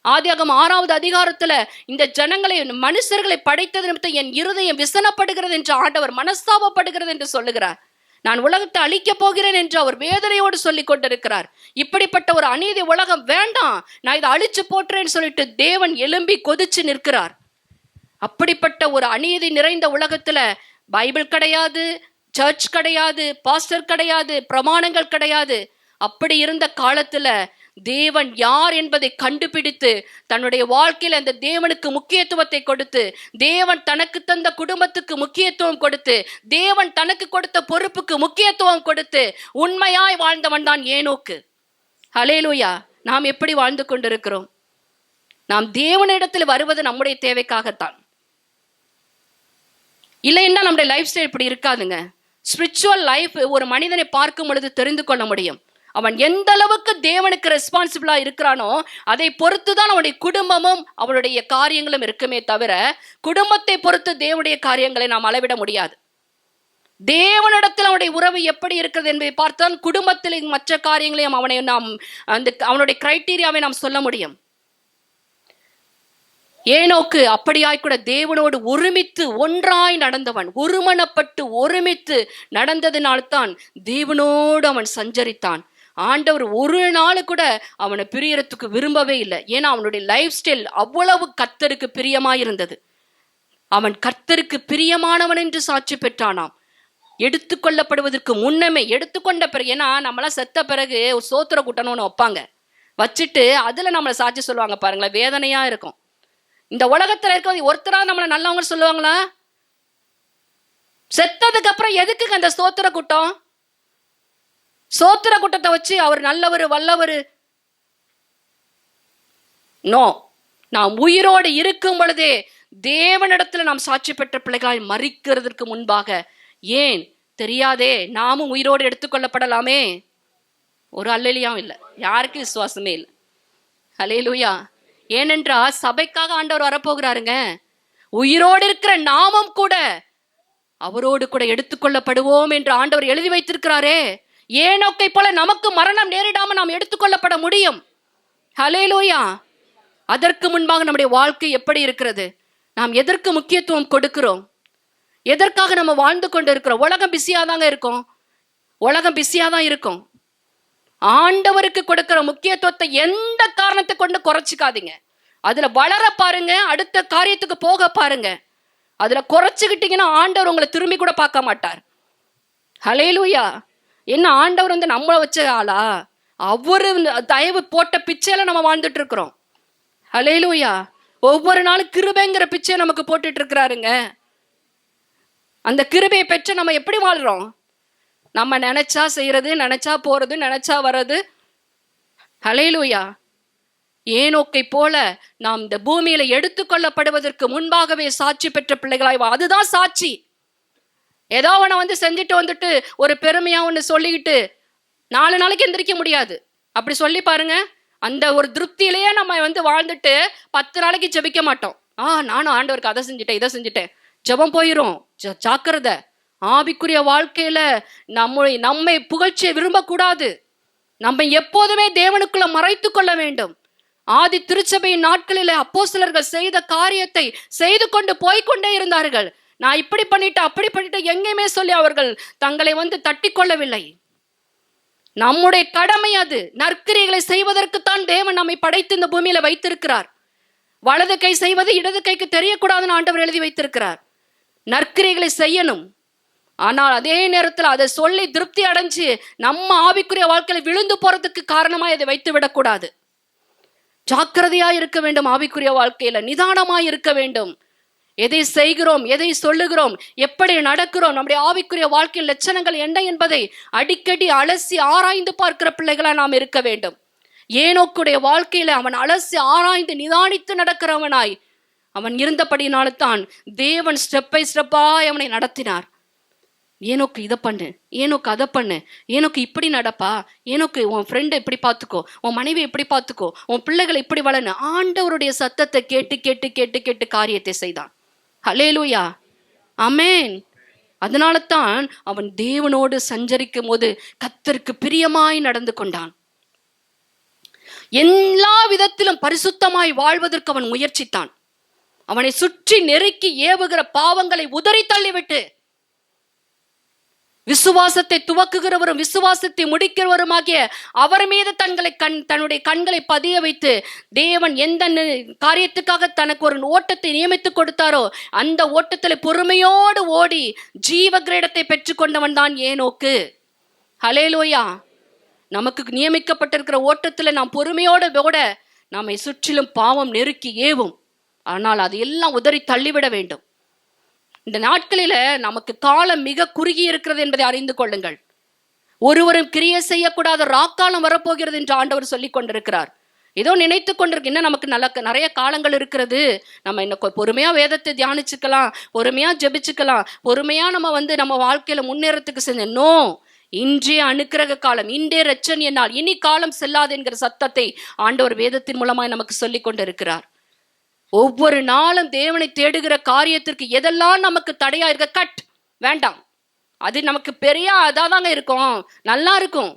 ஆதியாகமம் 6வது அதிகாரத்துல இந்த ஜனங்களை மனுஷர்களை படைத்தது நிமித்தம் என் இருதயம் விசனப்படுகிறது என்று ஆண்டவர் மனஸ்தாபப்படுகிறது என்று சொல்லுகிறார். நான் உலகத்தை அழிக்க போகிறேன் என்று அவர் வேதனையோடு சொல்லி கொண்டிருக்கிறார். இப்படிப்பட்ட ஒரு அநீதி உலகம் வேண்டாம், நான் இதை அழிச்சு போட்டுறேன்னு சொல்லிட்டு தேவன் எழும்பி கொதிச்சு நிற்கிறார். அப்படிப்பட்ட ஒரு அநீதி நிறைந்த உலகத்துல பைபிள் கிடையாது, சர்ச் கிடையாது, பாஸ்டர் கிடையாது, பிரமாணங்கள் கிடையாது. அப்படி இருந்த காலத்துல தேவன் யார் என்பதை கண்டுபிடித்து தன்னுடைய வாழ்க்கையில அந்த தேவனுக்கு முக்கியத்துவத்தை கொடுத்து, தேவன் தனக்கு தந்த குடும்பத்துக்கு முக்கியத்துவம் கொடுத்து, தேவன் தனக்கு கொடுத்த பொறுப்புக்கு முக்கியத்துவம் கொடுத்து உண்மையாய் வாழ்ந்தவன் தான் ஏனோக்கு. ஹல்லேலூயா. நாம் எப்படி வாழ்ந்து கொண்டிருக்கிறோம்? நாம் தேவனிடத்தில் வருவது நம்முடைய தேவைக்காகத்தான், இல்லைன்னா நம்முடைய லைஃப் ஸ்டைல் இப்படி இருக்காதுங்க. ஸ்பிரிச்சுவல் லைஃப் ஒரு மனிதனை பார்க்கும் பொழுது தெரிந்து கொள்ள முடியும். அவன் எந்த அளவுக்கு தேவனுக்கு ரெஸ்பான்சிபிளா இருக்கிறானோ அதை பொறுத்து தான் அவனுடைய குடும்பமும் அவனுடைய காரியங்களும் இருக்குமே தவிர, குடும்பத்தை பொறுத்து தேவனுடைய காரியங்களை நாம் அளவிட முடியாது. தேவனிடத்தில் அவனுடைய உறவு எப்படி இருக்கிறது என்பதை பார்த்தால் குடும்பத்தில் மற்ற காரியங்களையும் அவனுடைய கிரைட்டீரியாவை நாம் சொல்ல முடியும். ஏனோக்கு அப்படியாய் கூட தேவனோடு ஒருமித்து ஒன்றாய் நடந்தவன், ஒருமனப்பட்டு ஒருமித்து நடந்ததினால்தான் தேவனோடு அவன் சஞ்சரித்தான். ஆண்டவர் ஒரு நாள் கூட அவனை பிரியறதுக்கு விரும்பவே இல்லை. ஏன்னா அவனுடைய லைஃப் ஸ்டைல் அவ்வளவு கர்த்தருக்கு பிரியமாயிருந்தது. அவன் கர்த்தருக்கு பிரியமானவன் என்று சாட்சி பெற்றானாம். எடுத்துக்கொள்ளப்படுவதற்கு முன்னமே, எடுத்துக்கொண்ட பிறகு, ஏன்னா நம்மளாம் செத்த பிறகு ஒரு சோத்திர கூட்டணும்னு வைப்பாங்க, வச்சுட்டு அதுல நம்மளை சாட்சி சொல்லுவாங்க பாருங்களேன், வேதனையா இருக்கும். இந்த உலகத்துல இருக்க ஒருத்தரா நம்மளை நல்லவங்க சொல்லுவாங்களா? செத்ததுக்கு அப்புறம் எதுக்குங்க அந்த சோத்திர கூட்டம்? சோத்திர கூட்டத்தை வச்சு அவர் நல்லவர் வல்லவர்? நோ. நாம் உயிரோடு இருக்கும் பொழுதே தேவனிடத்துல நாம் சாட்சி பெற்ற பிள்ளைகளாய் மரிக்கிறதுக்கு முன்பாக, ஏன் தெரியாதே, நாமும் உயிரோடு எடுத்துக்கொள்ளப்படலாமே. ஒரு அல்லேலூயாவும் இல்லை, யாருக்கும் விசுவாசமே இல்லை. அல்லேலூயா. ஏனென்றால் சபைக்காக ஆண்டவர் வரப்போகிறாருங்க. உயிரோடு இருக்கிற நாமும் கூட அவரோடு கூட எடுத்துக்கொள்ளப்படுவோம் என்று ஆண்டவர் எழுதி வைத்திருக்கிறாரே. ஏனோக்கை போல நமக்கு மரணம் நேரிடாம நாம் எடுத்துக்கொள்ளப்பட முடியும். ஹல்லேலூயா. அதற்கு முன்பாக நம்முடைய வாழ்க்கை எப்படி இருக்கிறது? நாம் எதற்கு முக்கியத்துவம் கொடுக்கிறோம்? எதற்காக நம்ம வாழ்ந்து கொண்டு இருக்கிறோம்? உலகம் பிஸியா தாங்க இருக்கும், உலகம் பிஸியா தான் இருக்கும். ஆண்டவருக்கு கொடுக்கிற முக்கியத்துவத்தை எந்த காரணத்தை கொண்டு குறைச்சிக்காதீங்க. அதுல வளர பாருங்க, அடுத்த காரியத்துக்கு போக பாருங்க. அதுல குறைச்சுக்கிட்டீங்கன்னா ஆண்டவர் உங்களை திரும்பி கூட பார்க்க மாட்டார். ஹல்லேலூயா. என்ன ஆண்டவர் நம்மளை வச்ச ஆளா? அவரு தயவு போட்ட பிச்சையில நம்ம வாழ்ந்துட்டு இருக்கிறோம். ஹல்லேலூயா. ஒவ்வொரு நாளும் கிருபைங்கிற பிச்சை நமக்கு போட்டுட்டு இருக்கிறாருங்க. அந்த கிருபையை பெற்ற நம்ம எப்படி வாழ்றோம்? நம்ம நினைச்சா செய்யறது, நினைச்சா போறது, நினைச்சா வர்றது. ஹல்லேலூயா. ஏனோக்கை போல நாம் இந்த பூமியில எடுத்துக்கொள்ளப்படுவதற்கு முன்பாகவே சாட்சி பெற்ற பிள்ளைகளாய், அதுதான் சாட்சி. ஏதோ அவனை செஞ்சுட்டு வந்துட்டு ஒரு பெருமையா ஒன்று சொல்லிக்கிட்டு 4 நாளைக்கு எந்திரிக்க முடியாது. அப்படி சொல்லி பாருங்க, அந்த ஒரு திருப்தியிலேயே நம்ம வாழ்ந்துட்டு 10 நாளைக்கு ஜெபிக்க மாட்டோம். நானும் ஆண்டவருக்கு அதை செஞ்சுட்டேன், இதை செஞ்சுட்டேன், ஜெபம் போயிரும். ஜாக்கிரதை. ஆவிக்குரிய வாழ்க்கையில நம்மை புகழ்ச்சியை விரும்பக்கூடாது. நம்ம எப்போதுமே தேவனுக்குள்ள மறைத்து கொள்ள வேண்டும். ஆதி திருச்சபையின் நாட்களில அப்போஸ்தலர்கள் செய்த காரியத்தை செய்து கொண்டு போய்கொண்டே இருந்தார்கள். நான் இப்படி பண்ணிட்டேன், அப்படி பண்ணிட்டேன் எங்கேயுமே சொல்லி அவர்கள் தங்களை தட்டி கொள்ளவில்லை. நம்முடைய கடமை அது. நற்கிரியைகளை செய்வதற்குத்தான் தேவன் நம்மை படைத்து இந்த பூமியில வைத்திருக்கிறார். வலது கை செய்வது இடது கைக்கு தெரியக்கூடாதுன்னு ஆண்டவர் எழுதி வைத்திருக்கிறார். நற்கிரியைகளை செய்யணும். ஆனால் அதே நேரத்தில் அதை சொல்லி திருப்தி அடைஞ்சு நம்ம ஆவிக்குரிய வாழ்க்கையில விழுந்து போறதுக்கு காரணமா இதை வைத்து விடக்கூடாது. ஜாக்கிரதையா இருக்க வேண்டும். ஆவிக்குரிய வாழ்க்கையில நிதானமாய் இருக்க வேண்டும். எதை செய்கிறோம், எதை சொல்லுகிறோம், எப்படி நடக்கிறோம், நம்முடைய ஆவிக்குரிய வாழ்க்கையின் லட்சணங்கள் என்ன என்பதை அடிக்கடி அலசி ஆராய்ந்து பார்க்கிற பிள்ளைகளா நாம் இருக்க வேண்டும். ஏனோக்குடைய வாழ்க்கையில அவன் அலசி ஆராய்ந்து நிதானித்து நடக்கிறவனாய் அவன் இருந்தபடினால்தான் தேவன் ஸ்டெப் பை ஸ்டெப்பாய் அவனை நடத்தினார். ஏனோக்கு இதை பண்ணு, ஏனோக்கு அதை பண்ணு, ஏனோக்கு இப்படி நடப்பா, ஏனோக்கு உன் ஃப்ரெண்டை இப்படி பார்த்துக்கோ, உன் மனைவி இப்படி பார்த்துக்கோ, உன் பிள்ளைகளை இப்படி வளர்னு. ஆண்டவருடைய சத்தத்தை கேட்டு கேட்டு கேட்டு கேட்டு காரியத்தை செய்தான். ஹல்லேலூயா. ஆமென். அதனால தான் அவன் தேவனோடு சஞ்சரிக்கும் போது கர்த்தருக்கு பிரியமாய் நடந்து கொண்டான். எல்லா விதத்திலும் பரிசுத்தமாய் வாழ்வதற்கு அவன் முயற்சித்தான். அவனை சுற்றி நெருக்கி ஏவுகிற பாவங்களை உதறி தள்ளிவிட்டு விசுவாசத்தை துவக்குகிறவரும் விசுவாசத்தை முடிக்கிறவருமாகிய அவர் மீது தன்னுடைய கண்களை பதிய வைத்து தேவன் எந்த காரியத்துக்காக தனக்கு ஒரு ஓட்டத்தை நியமித்து கொடுத்தாரோ அந்த ஓட்டத்தில் பொறுமையோடு ஓடி ஜீவ கிரீடத்தை பெற்றுக்கொண்டவன் தான் ஏனோக்கு. ஹல்லேலூயா. நமக்கு நியமிக்கப்பட்டிருக்கிற ஓட்டத்துல நாம் பொறுமையோடு ஓட நம்மை சுற்றிலும் பாவம் நெருக்கி ஏவும். ஆனால் அது எல்லாம் உதறி தள்ளிவிட வேண்டும். இந்த நாட்களில நமக்கு காலம் மிக குறுகி இருக்கிறது என்பதை அறிந்து கொள்ளுங்கள். ஒருவரும் கிரியை செய்யக்கூடாத ராக்காலம் வரப்போகிறது என்று ஆண்டவர் சொல்லி கொண்டிருக்கிறார். ஏதோ நினைத்து கொண்டிருக்கு, இன்னும் நமக்கு நிறைய காலங்கள் இருக்கிறது, நம்ம இன்னும் பொறுமையா வேதத்தை தியானிச்சுக்கலாம், பொறுமையா ஜெபிச்சுக்கலாம், பொறுமையா நம்ம வாழ்க்கையில முன்னேறத்துக்கு செஞ்சோ. இன்றே அனுக்கிரக காலம், இன்றே ரட்சணிய நாள், இனி காலம் செல்லாது என்கிற சத்தத்தை ஆண்டவர் வேதத்தின் மூலமாய் நமக்கு சொல்லி கொண்டிருக்கிறார். ஒவ்வொரு நாளும் தேவனை தேடுகிற காரியத்திற்கு எதெல்லாம் நமக்கு தடையா இருக்க கட் வேண்டாம். அது நமக்கு பெரிய அதாதாங்க இருக்கும், நல்லா இருக்கும்,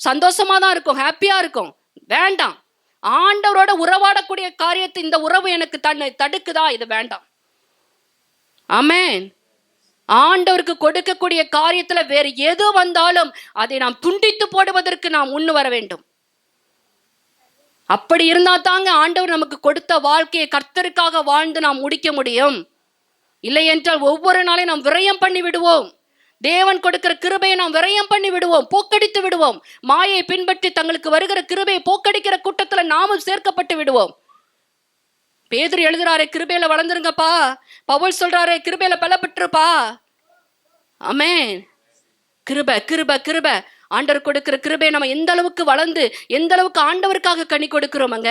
சந்தோஷமா தான் இருக்கும், ஹாப்பியா இருக்கும். வேண்டாம். ஆண்டவரோட உறவாடக்கூடிய காரியத்தை, இந்த உறவு எனக்கு தடுக்குதா, இது வேண்டாம். ஆமென். ஆண்டவருக்கு கொடுக்கக்கூடிய காரியத்துல வேற எது வந்தாலும் அதை நாம் துண்டித்து போடுவதற்கு நாம் முன் வர வேண்டும். அப்படி இருந்தா தாங்க ஆண்டவர் நமக்கு கொடுத்த வாழ்க்கையை கர்த்தருக்காக வாழ்ந்து நாம் முடிக்க முடியும். இல்லை என்றால் ஒவ்வொரு நாளையும் நாம் விரயம் பண்ணி விடுவோம். தேவன் கொடுக்கிற கிருபையை நாம் விரயம் பண்ணி விடுவோம், போக்கடித்து விடுவோம். மாயை பின்பற்றி தங்களுக்கு வருகிற கிருபையை போக்கடிக்கிற கூட்டத்துல நாமும் சேர்க்கப்பட்டு விடுவோம். பேதுரு எழுதுறாரே, கிருபையில வளர்ந்துருங்கப்பா. பவுல் சொல்றாரே, கிருபையில பலப்பட்டுருப்பா. ஆமென். கிருபை கிருபை கிருபை. ஆண்டவர் கொடுக்கிற கிருபை நம்ம எந்த அளவுக்கு வளர்ந்து எந்த அளவுக்கு ஆண்டவருக்காக கனி கொடுக்கிறோமங்க.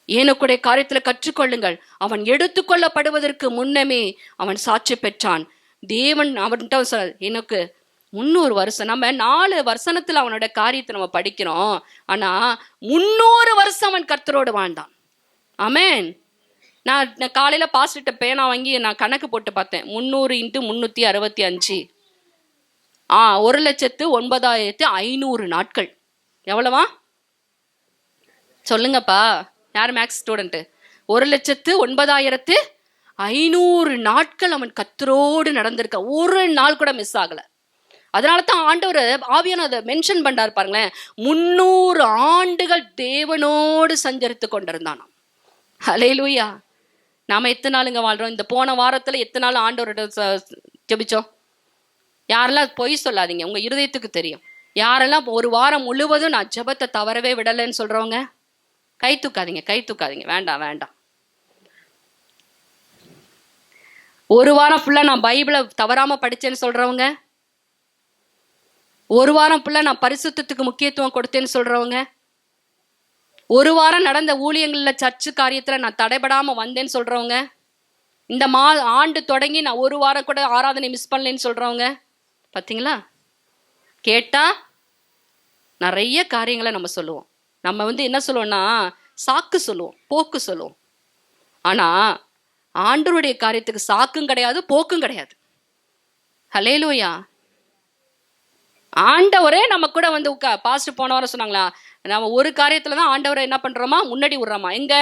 ஏனோக்குடைய காரியத்துல கற்றுக்கொள்ளுங்கள். அவன் எடுத்துக்கொள்ளப்படுவதற்கு முன்னமே அவன் சாட்சி பெற்றான். தேவன் அவன்கிட்ட எனக்கு 300 வருஷம், நம்ம 4 வருஷத்துல அவனோட காரியத்தை நம்ம படிக்கிறோம். ஆனா 300 வருஷம் அவன் கர்த்தரோடு வாழ்ந்தான். ஆமென். நான் காலையில பாஸ்டர்கிட்ட பேனா வாங்கி நான் கணக்கு போட்டு பார்த்தேன். 300 × 365 1,09,500 நாட்கள். எவ்வளவா சொல்லுங்கப்பா, யார் மேக்ஸ் ஸ்டூடெண்ட்? 1,09,500 நாட்கள் அவன் கர்த்தரோடு நடந்திருக்க. ஒரு நாள் கூட மிஸ் ஆகல. அதனால தான் ஆண்டவர் ஆவியான அதை மென்ஷன் பண்ணார் பாருங்களேன். 300 ஆண்டுகள் தேவனோடு சஞ்சரித்து கொண்டிருந்தான். ஹல்லேலூயா. நாம எத்தனை நாளுங்க வாழ்றோம்? இந்த போன வாரத்துல எத்தனை நாள் ஆண்டவர்கிட்ட ஜெபிச்சோம்? யாரெல்லாம் பொய் சொல்லாதீங்க, உங்க இருதயத்துக்கு தெரியும். யாரெல்லாம் ஒரு வாரம் முழுவதும் நான் ஜெபத்தை தவறவே விடலைன்னு சொல்றவங்க கை தூக்காதீங்க, கை தூக்காதீங்க. வேண்டாம் வேண்டாம். ஒரு வாரம் ஃபுல்லா நான் பைபிளை தவறாம படிச்சேன்னு சொல்றவங்க, ஒரு வாரம் ஃபுல்லா நான் பரிசுத்தத்துக்கு முக்கியத்துவம் கொடுத்தேன்னு சொல்றவங்க, ஒரு வாரம் நடந்த ஊழியங்கள்ல சர்ச்சு காரியத்துல நான் தடைபடாம வந்தேன்னு சொல்றவங்க, இந்த ஆண்டு தொடங்கி நான் ஒரு வாரம் கூட ஆராதனை மிஸ் பண்ணலன்னு சொல்றவங்க, பார்த்தீங்களா? கேட்டா நிறைய காரியங்களை நம்ம சொல்லுவோம். நம்ம என்ன சொல்லுவோம்னா சாக்கு சொல்லுவோம், போக்கு சொல்லுவோம். ஆனா ஆண்டவருடைய காரியத்துக்கு சாக்கும் கிடையாது, போக்கும் கிடையாது. ஹல்லேலூயா. ஆண்டவரே நம்ம கூட பாஸ்டர் போன வாரம் சொன்னாங்களா, நம்ம ஒரு காரியத்துலதான் ஆண்டவரை என்ன பண்றோமா, முன்னாடி விடுறோமா? எங்க?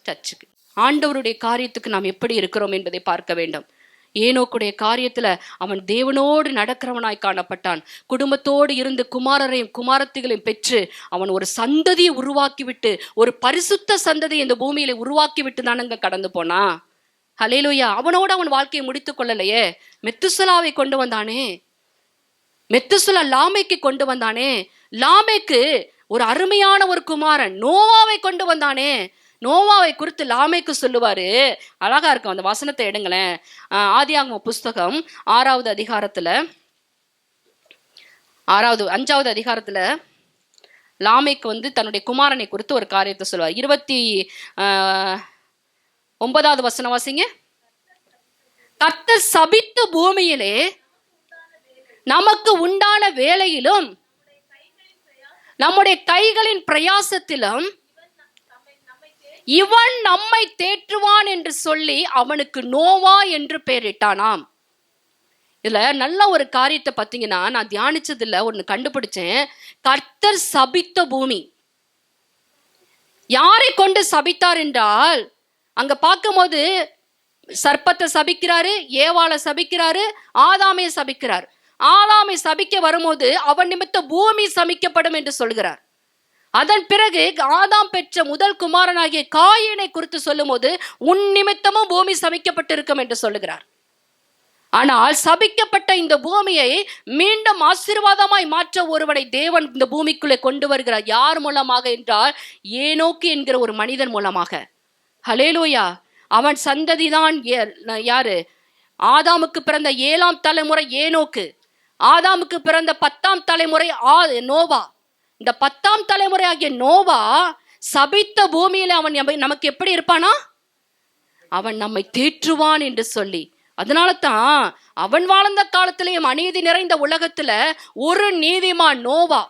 சர்ச்சுக்கு. ஆண்டவருடைய காரியத்துக்கு நாம் எப்படி இருக்கிறோம் என்பதை பார்க்க வேண்டும். ஏனோக்குடைய காரியத்துல அவன் தேவனோடு நடக்கிறவனாய் காணப்பட்டான். குடும்பத்தோடு இருந்து குமாரரையும் குமாரத்திகளையும் பெற்று அவன் ஒரு சந்ததியை உருவாக்கி விட்டு, ஒரு பரிசுத்த சந்ததியை இந்த பூமியில உருவாக்கி விட்டு தானங்க கடந்து போனா. ஹல்லேலூயா. அவனோடு அவன் வாழ்க்கையை முடித்துக் கொள்ளலையே. மெத்துசலாவை கொண்டு வந்தானே, மெத்துசலா லாமேக்கு கொண்டு வந்தானே, லாமேக்கு ஒரு அருமையான ஒரு குமாரன் நோவாவை கொண்டு வந்தானே. நோவாவை குறித்து லாமேக்கு சொல்லுவாரு, அழகா இருக்கும். அந்த வசனத்தை எடுங்களேன். ஆதியாகம புஸ்தகம் 6வது அதிகாரத்துல 5வது அதிகாரத்துல லாமேக்கு தன்னுடைய குமாரனை குறித்து ஒரு காரியத்தை சொல்லுவார். 29வது வசனம் வாசிங்க. கர்த்தர் சபித்த பூமியிலே நமக்கு உண்டான வேலையிலும் நம்முடைய கைகளின் பிரயாசத்திலும் இவன் நம்மை தேற்றுவான் என்று சொல்லி அவனுக்கு நோவா என்று பெயரிட்டானாம். இதுல நல்ல ஒரு காரியத்தை பார்த்தீங்கன்னா, நான் தியானிச்சதுல ஒன்னு கண்டுபிடிச்சேன். கர்த்தர் சபித்த பூமி. யாரை கொண்டு சபித்தார் என்றால், அங்க பார்க்கும்போது சர்ப்பத்தை சபிக்கிறாரு, ஏவாளை சபிக்கிறாரு, ஆதாமை சபிக்கிறார். ஆதாமை சபிக்க வரும்போது அவன் நிமித்த பூமி சபிக்கப்படும் என்று சொல்கிறார். அதன் பிறகு ஆதாம் பெற்ற முதல் குமாரனாகிய காயினை குறித்து சொல்லும் போது உன் நிமித்தமும் பூமி சபிக்கப்பட்டிருக்கும் என்று சொல்லுகிறார். ஆனால் சபிக்கப்பட்ட இந்த பூமியை மீண்டும் ஆசீர்வாதமாய் மாற்ற ஒருவனை தேவன் இந்த பூமிக்குள்ளே கொண்டு வருகிறார். யார் மூலமாக என்றால் ஏனோக்கு என்கிற ஒரு மனிதன் மூலமாக. ஹல்லேலூயா. அவன் சந்ததிதான் யாரு? ஆதாமுக்கு பிறந்த 7ஆம் தலைமுறை ஏனோக்கு. ஆதாமுக்கு பிறந்த 10ஆம் தலைமுறை நோவா. இந்த 10ஆம் தலைமுறை ஆகிய நோவா சபித்த பூமியில அவன் நமக்கு எப்படி இருப்பானா? அவன் நம்மை தேற்றுவான் என்று சொல்லி, அதனால தான் அவன் வாழ்ந்த காலத்திலேயும் அநீதி நிறைந்த உலகத்துல ஒரு நீதிமான் நோவா.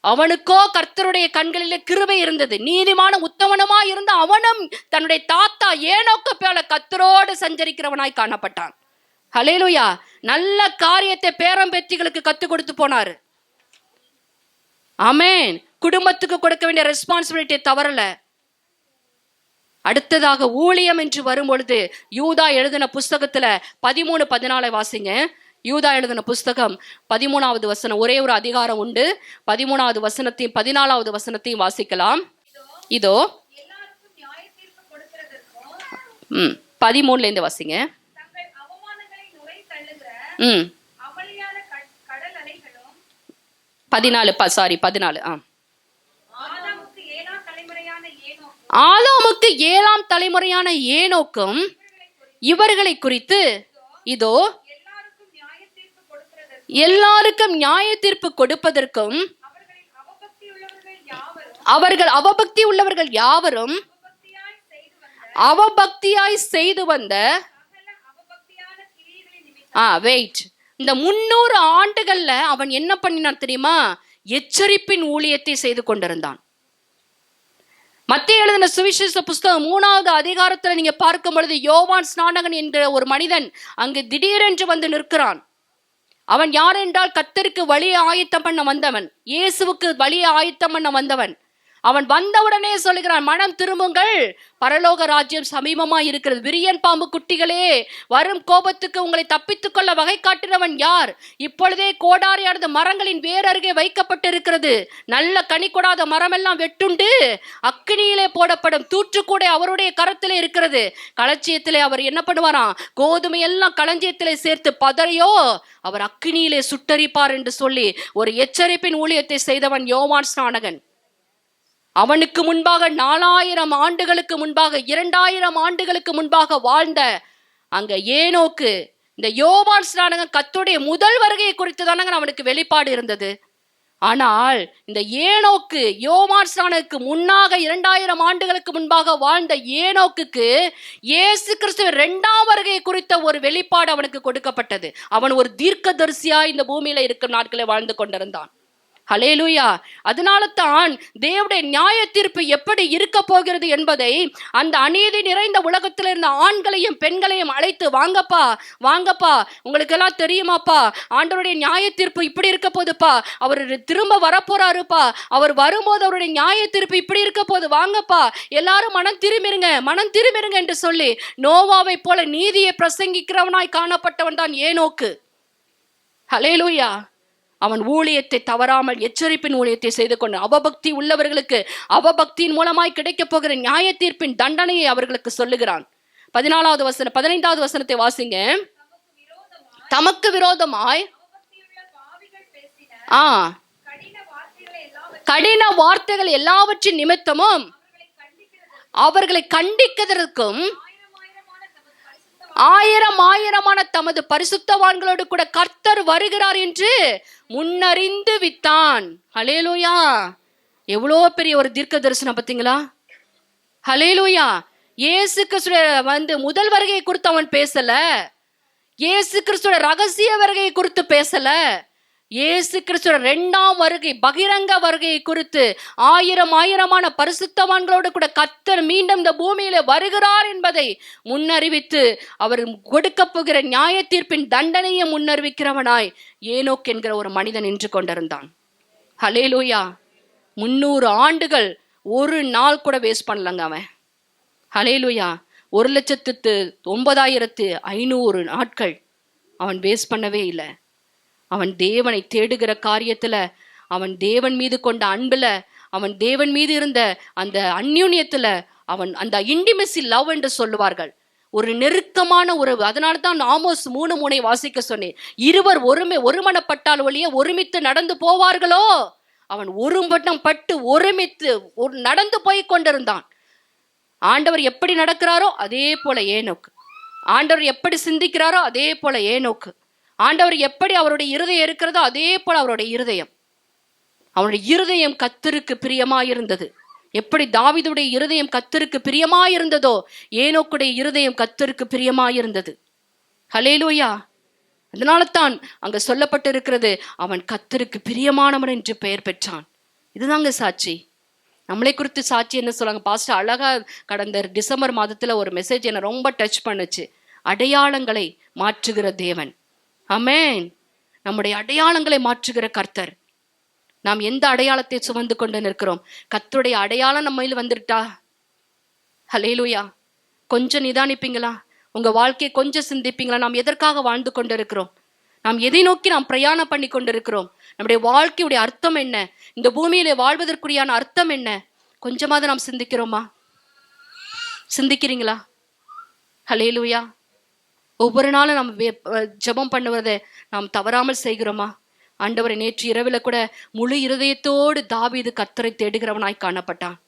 அவனுக்கோ கர்த்தருடைய கண்களிலே கிருபை இருந்தது, நீதிமான உத்தமனமா இருந்த அவனும் தன்னுடைய தாத்தா ஏனோக்கு போல கர்த்தரோடு சஞ்சரிக்கிறவனாய் காணப்பட்டான். ஹல்லேலூயா. நல்ல காரியத்தை பேரம்பேத்திகளுக்கு கத்து கொடுத்து போனாரு. ஆமென். குடும்பத்துக்கு கொடுக்க வேண்டிய ரெஸ்பான்சிபிலிட்டியை தவறல. அடுத்ததாக ஊழியம் என்று வரும் பொழுது யூதா எழுதின புஸ்தகத்துல 13:14 வாசிங்க. யூதா எழுதின புஸ்தகம் 13வது வசனம், ஒரே ஒரு அதிகாரம் உண்டு. 13வது வசனத்தையும் 14வது வசனத்தையும் வாசிக்கலாம். இதோ 13ல இருந்து வாசிங்க. 14. ஆதாமுக்கு 7ஆம் தலைமுறையான ஏனோக்கும் இவர்களை குறித்து இதோ எல்லாருக்கும் நியாய தீர்ப்பு கொடுப்பதற்கும் அவர்கள் அவபக்தி உள்ளவர்கள் யாவரும் அவபக்தியாய் செய்து வந்த இந்த 300 ஆண்டுகள்ல அவன் என்ன பண்ணினான் தெரியுமா? எச்சரிப்பின் ஊழியத்தை செய்து கொண்டிருந்தான். மத்திய எழுதின சுவிசேஷ புஸ்தகம் 3வது அதிகாரத்துல நீங்க பார்க்கும் பொழுது யோவான் ஸ்நானகன் என்ற ஒரு மனிதன் அங்கு திடீரென்று வந்து நிற்கிறான். அவன் யார் என்றால் கர்த்தருக்கு வழியை ஆயத்தம் பண்ண வந்தவன், இயேசுவுக்கு வழியை ஆயத்தம் பண்ண வந்தவன். அவன் வந்தவுடனே சொல்லுகிறான், மனம் திரும்புங்கள், பரலோக ராஜ்யம் சமீபமா இருக்கிறது. விரியன் பாம்பு குட்டிகளே, வரும் கோபத்துக்கு உங்களை தப்பித்துக் கொள்ள வகை காட்டினவன் யார்? இப்பொழுதே கோடாரியானது மரங்களின் வேர் அருகே வைக்கப்பட்டிருக்கிறது. நல்ல கனி கொடாத மரமெல்லாம் வெட்டுண்டு அக்கினியிலே போடப்படும். தூற்றுக்கூட அவருடைய கரத்திலே இருக்கிறது. களஞ்சியத்திலே அவர் என்ன பண்ணுவாராம்? கோதுமை எல்லாம் களஞ்சியத்திலே சேர்த்து பதறையோ அவர் அக்கினியிலே சுட்டரிப்பார் என்று சொல்லி ஒரு எச்சரிப்பின் ஊழியத்தை செய்தவன் யோவான் ஸ்நானகன். அவனுக்கு முன்பாக 4000 ஆண்டுகளுக்கு முன்பாக, 2000 ஆண்டுகளுக்கு முன்பாக வாழ்ந்த அங்க ஏனோக்கு, இந்த யோவான் ஸ்நானகன் கர்த்தருடைய முதல் வருகையை குறித்து தானங்க அவனுக்கு வெளிப்பாடு இருந்தது. ஆனால் இந்த ஏனோக்கு யோவான் ஸ்நானனுக்கு முன்னாக 2000 ஆண்டுகளுக்கு முன்பாக வாழ்ந்த ஏனோக்குக்கு இயேசு கிறிஸ்துவின் 2ஆம் வருகை குறித்த ஒரு வெளிப்பாடு அவனுக்கு கொடுக்கப்பட்டது. அவன் ஒரு தீர்க்கதரிசியா இந்த பூமியில இருக்கும் நாட்களை வாழ்ந்து கொண்டிருந்தான். ஹல்லேலூயா. அதனால தான் தேவனுடைய நியாய தீர்ப்பு எப்படி இருக்க போகிறது என்பதை அந்த அநீதி நிறைந்த உலகத்தில் இருந்த ஆண்களையும் பெண்களையும் அழைத்து, வாங்கப்பா வாங்கப்பா, உங்களுக்கு எல்லாம் தெரியுமாப்பா, ஆண்டவருடைய நியாய தீர்ப்பு இப்படி இருக்க போதுப்பா, அவர் திரும்ப வரப்போறாருப்பா, அவர் வரும்போது அவருடைய நியாய தீர்ப்பு இப்படி இருக்க போது, வாங்கப்பா எல்லாரும் மனம் திரும்பிருங்க என்று சொல்லி நோவாவை போல நீதியை பிரசங்கிக்கிறவனாய் காணப்பட்டவன் தான் ஏனோக்கு. ஹல்லேலூயா. அவன் ஊழியத்தை தவறாமல் எச்சரிப்பின் ஊழியத்தை செய்து கொண்டு அவபக்தி உள்ளவர்களுக்கு அவபக்தியின் மூலமாய் கிடைக்க போகிற நியாய தீர்ப்பின் தண்டனையை அவர்களுக்கு சொல்லுகிறான். 15வது வசனத்தை வாசிங்க. தமக்கு விரோதமாய் கடின வார்த்தைகள் எல்லாவற்றின் நிமித்தமும் அவர்களை கண்டிக்கிறதற்கும் 1000 தமது பரிசுத்தவான்களோடு கூட கர்த்தர் வருகிறார் என்று முன்னறிந்து வித்தான். ஹல்லேலூயா. எவ்வளோ பெரிய ஒரு தீர்க்க தரிசனம் பார்த்தீங்களா? ஹல்லேலூயா. இயேசு கிறிஸ்து முதல் வருகையை குறித்து அவன் பேசல, இயேசு கிறிஸ்துவோட ரகசிய வருகையை குறித்து பேசல, இயேசு கிறிஸ்துவோட 2ஆம் வருகை பகிரங்க வருகையை குறித்து 1000 பரிசுத்தவான்களோடு கூட கர்த்தர் மீண்டும் இந்த பூமியில வருகிறார் என்பதை முன்னறிவித்து அவர் கொடுக்க போகிற நியாய தீர்ப்பின் தண்டனையை முன்னறிவிக்கிறவனாய் ஏனோக் என்கிற ஒரு மனிதன் நின்று கொண்டிருந்தான். ஹல்லேலூயா. 300 ஆண்டுகள் ஒரு நாள் கூட வேஸ்ட் பண்ணலங்க அவன். ஹல்லேலூயா. 1,09,500 நாட்கள் அவன் வேஸ்ட் பண்ணவே இல்லை. அவன் தேவனை தேடுகிற காரியத்துல, அவன் தேவன் மீது கொண்ட அன்புல, அவன் தேவன் மீது இருந்த அந்த அந்யூன்யத்துல, அவன் அந்த இன்டிமெசி லவ் என்று சொல்லுவார்கள், ஒரு நெருக்கமான உறவு. அதனால தான் ஆமோஸ் 3:3 வாசிக்க சொன்னேன். இருவர் ஒருமனப்பட்டால் ஒழிய ஒருமித்து நடந்து போவார்களோ. அவன் ஒருமனம் பட்டு ஒருமித்து நடந்து போய் கொண்டிருந்தான். ஆண்டவர் எப்படி நடக்கிறாரோ அதே போல ஏனோக்கு, ஆண்டவர் எப்படி சிந்திக்கிறாரோ அதே போல ஏனோக்கு, ஆண்டவர் எப்படி அவருடைய இருதயம் இருக்கிறதோ அதே போல அவருடைய இருதயம். அவனுடைய இருதயம் கர்த்தருக்கு பிரியமாயிருந்தது. எப்படி தாவீதுடைய இருதயம் கர்த்தருக்கு பிரியமாயிருந்ததோ, ஏனோக்குடைய இருதயம் கர்த்தருக்கு பிரியமாயிருந்தது. ஹல்லேலூயா. அதனால தான் அங்க சொல்லப்பட்டிருக்கிறது, அவன் கர்த்தருக்கு பிரியமானவன் என்று பெயர் பெற்றான். இதுதாங்க சாட்சி. நம்மளை குறித்து சாட்சி என்ன சொல்றாங்க பாஸ்டர்? அழகா கடந்த டிசம்பர் மாதத்துல ஒரு மெசேஜ் என்னை ரொம்ப டச் பண்ணுச்சு. அடையாளங்களை மாற்றுகிற தேவன். ஆமென். நம்முடைய அடையாளங்களை மாற்றுகிற கர்த்தர். நாம் எந்த அடையாளத்தை சுமந்து கொண்டு நிற்கிறோம்? கர்த்தருடைய அடையாளம் நம்மையில் வந்துட்டா, ஹல்லேலூயா, கொஞ்சம் நிதானிப்பீங்களா? உங்க வாழ்க்கையை கொஞ்சம் சிந்திப்பீங்களா? நாம் எதற்காக வாழ்ந்து கொண்டிருக்கிறோம்? நாம் எதை நோக்கி நாம் பிரயாணம் பண்ணி கொண்டிருக்கிறோம்? நம்முடைய வாழ்க்கையுடைய அர்த்தம் என்ன? இந்த பூமியில வாழ்வதற்குரியான அர்த்தம் என்ன? கொஞ்சமாவது நாம் சிந்திக்கிறோமா? சிந்திக்கிறீங்களா? ஹல்லேலூயா. ஒவ்வொரு நாளும் நாம் ஜெபம் பண்ணுவதை நாம் தவறாமல் செய்கிறோமா? ஆண்டவரை, நேற்று இரவில் கூட முழு இருதயத்தோடு தாவீது கர்த்தரை தேடுகிறவனாய் காணப்பட்டான்.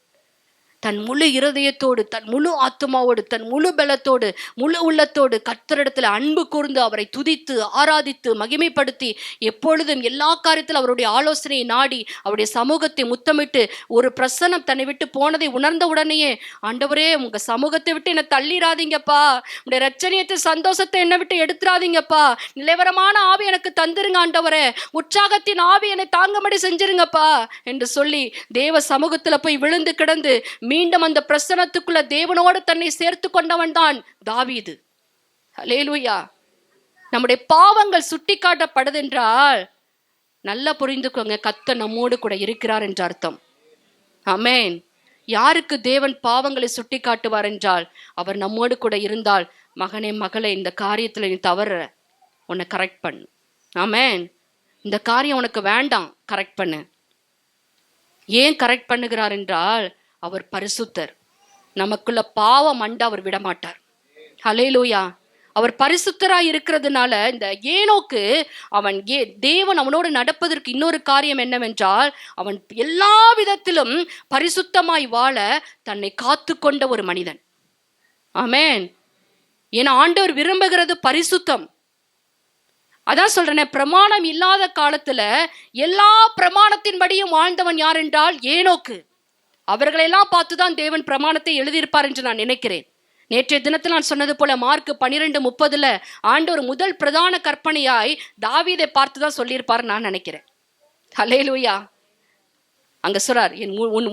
தன் முழு இருதயத்தோடு, தன் முழு ஆத்மாவோடு, தன் முழு பலத்தோடு, முழு உள்ளத்தோடு கர்த்தரிடத்தில் அன்பு கூர்ந்து அவரை துதித்து ஆராதித்து மகிமைப்படுத்தி எப்பொழுதும் எல்லா காரியத்திலும் அவருடைய ஆலோசனையை நாடி அவருடைய சமூகத்தை முத்தமிட்டு, ஒரு பிரசன்னம் தன்னை விட்டு போனதை உணர்ந்த உடனேயே, ஆண்டவரே உங்க சமூகத்தை விட்டு என்னை தள்ளிடாதீங்கப்பா, உடைய ரட்சணியத்தை சந்தோஷத்தை என்னை விட்டு எடுத்துடாதீங்கப்பா, நிலைவரமான ஆவி எனக்கு தந்துருங்க ஆண்டவரே, உற்சாகத்தின் ஆவி என்னை தாங்கும்படி செஞ்சிருங்கப்பா என்று சொல்லி தேவ சமூகத்துல போய் விழுந்து கிடந்து மீண்டும் அந்த பிரசனத்துக்குள்ள தேவனோடு தன்னை சேர்த்து கொண்டவன் தான் தாவீது. ஹல்லேலூயா. நம்முடைய பாவங்கள் சுட்டி காட்டப்படுது என்றால் நல்லா புரிந்துக்கோங்க, கர்த்தர் நம்மோடு கூட இருக்கிறார் என்ற அர்த்தம். ஆமென். யாருக்கு தேவன் பாவங்களை சுட்டி காட்டுவார் என்றால், அவர் நம்மோடு கூட இருந்தால், மகனே மகளே, இந்த காரியத்துல நீ தவற, உன்னை கரெக்ட் பண்ணு. ஆமென். இந்த காரியம் உனக்கு வேண்டாம், கரெக்ட் பண்ணு. ஏன் கரெக்ட் பண்ணுகிறார் என்றால், அவர் பரிசுத்தர். நமக்குள்ள பாவம் அண்ட அவர் விடமாட்டார். ஹல்லேலூயா. அவர் பரிசுத்தராய் இருக்கிறதுனால இந்த ஏனோக்கு, அவன் தேவன் அவனோடு நடப்பதற்கு இன்னொரு காரியம் என்னவென்றால், அவன் எல்லா விதத்திலும் பரிசுத்தமாய் வாழ தன்னை காத்து கொண்ட ஒரு மனிதன். ஆமென். ஏன்னா ஆண்டவர் விரும்புகிறது பரிசுத்தம். அதான் சொல்றேன், பிரமாணம் இல்லாத காலத்துல எல்லா பிரமாணத்தின்படியும் வாழ்ந்தவன் யார் என்றால் ஏனோக்கு. அவர்களெல்லாம் பார்த்துதான் தேவன் பிரமாணத்தை எழுதியிருப்பார் என்று நான் நினைக்கிறேன். நேற்றைய தினத்தில் நான் சொன்னது போல மார்க் 12:30 ஆண்டவர் முதல் பிரதான கற்பனையாய் தாவீதை பார்த்துதான் சொல்லியிருப்பார் நான் நினைக்கிறேன். ஹல்லேலூயா. அங்க சொல்றார்,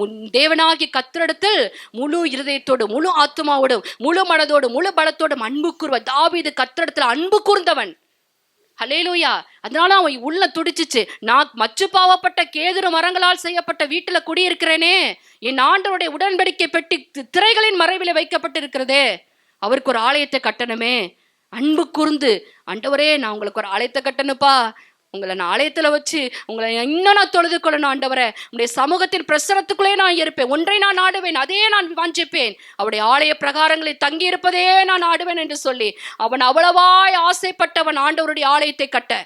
உன் தேவனாகிய கர்த்தரிடத்தில் முழு இருதயத்தோடு, முழு ஆத்மாவோடு, முழு மனதோடு, முழு பலத்தோடும் அன்பு கூர்வ. தாவீது கர்த்தரிடத்தில் அன்பு கூர்ந்தவன். ஹல்லேலூயா. அதனால அவன் உள்ள துடிச்சிச்சு, நான் மச்சு பாவப்பட்ட கேதுரு மரங்களால் செய்யப்பட்ட வீட்டுல குடியிருக்கிறேனே, என் ஆண்டவருடைய உடன்படிக்கை பெட்டி திரைகளின் மறைவில வைக்கப்பட்டிருக்கிறதே, அவருக்கு ஒரு ஆலயத்தை கட்டணுமே. அன்பு கூர்ந்து, ஆண்டவரே நான் உங்களுக்கு ஒரு ஆலயத்தை கட்டணுப்பா, உங்களை நான் ஆலயத்துல வச்சு உங்களை இன்னும் நான் தொழுது கொள்ளணும் ஆண்டவரே, உங்களுடைய சமூகத்தின் பிரசனத்துக்குள்ளே நான் இருப்பேன், ஒன்றை நான் நாடுவேன், அதே நான் வாஞ்சிப்பேன், அவருடைய ஆலய பிரகாரங்களை தங்கி இருப்பதே நான் நாடுவேன் என்று சொல்லி அவன் அவ்வளவாய் ஆசைப்பட்டவன் ஆண்டவருடைய ஆலயத்தை கட்ட.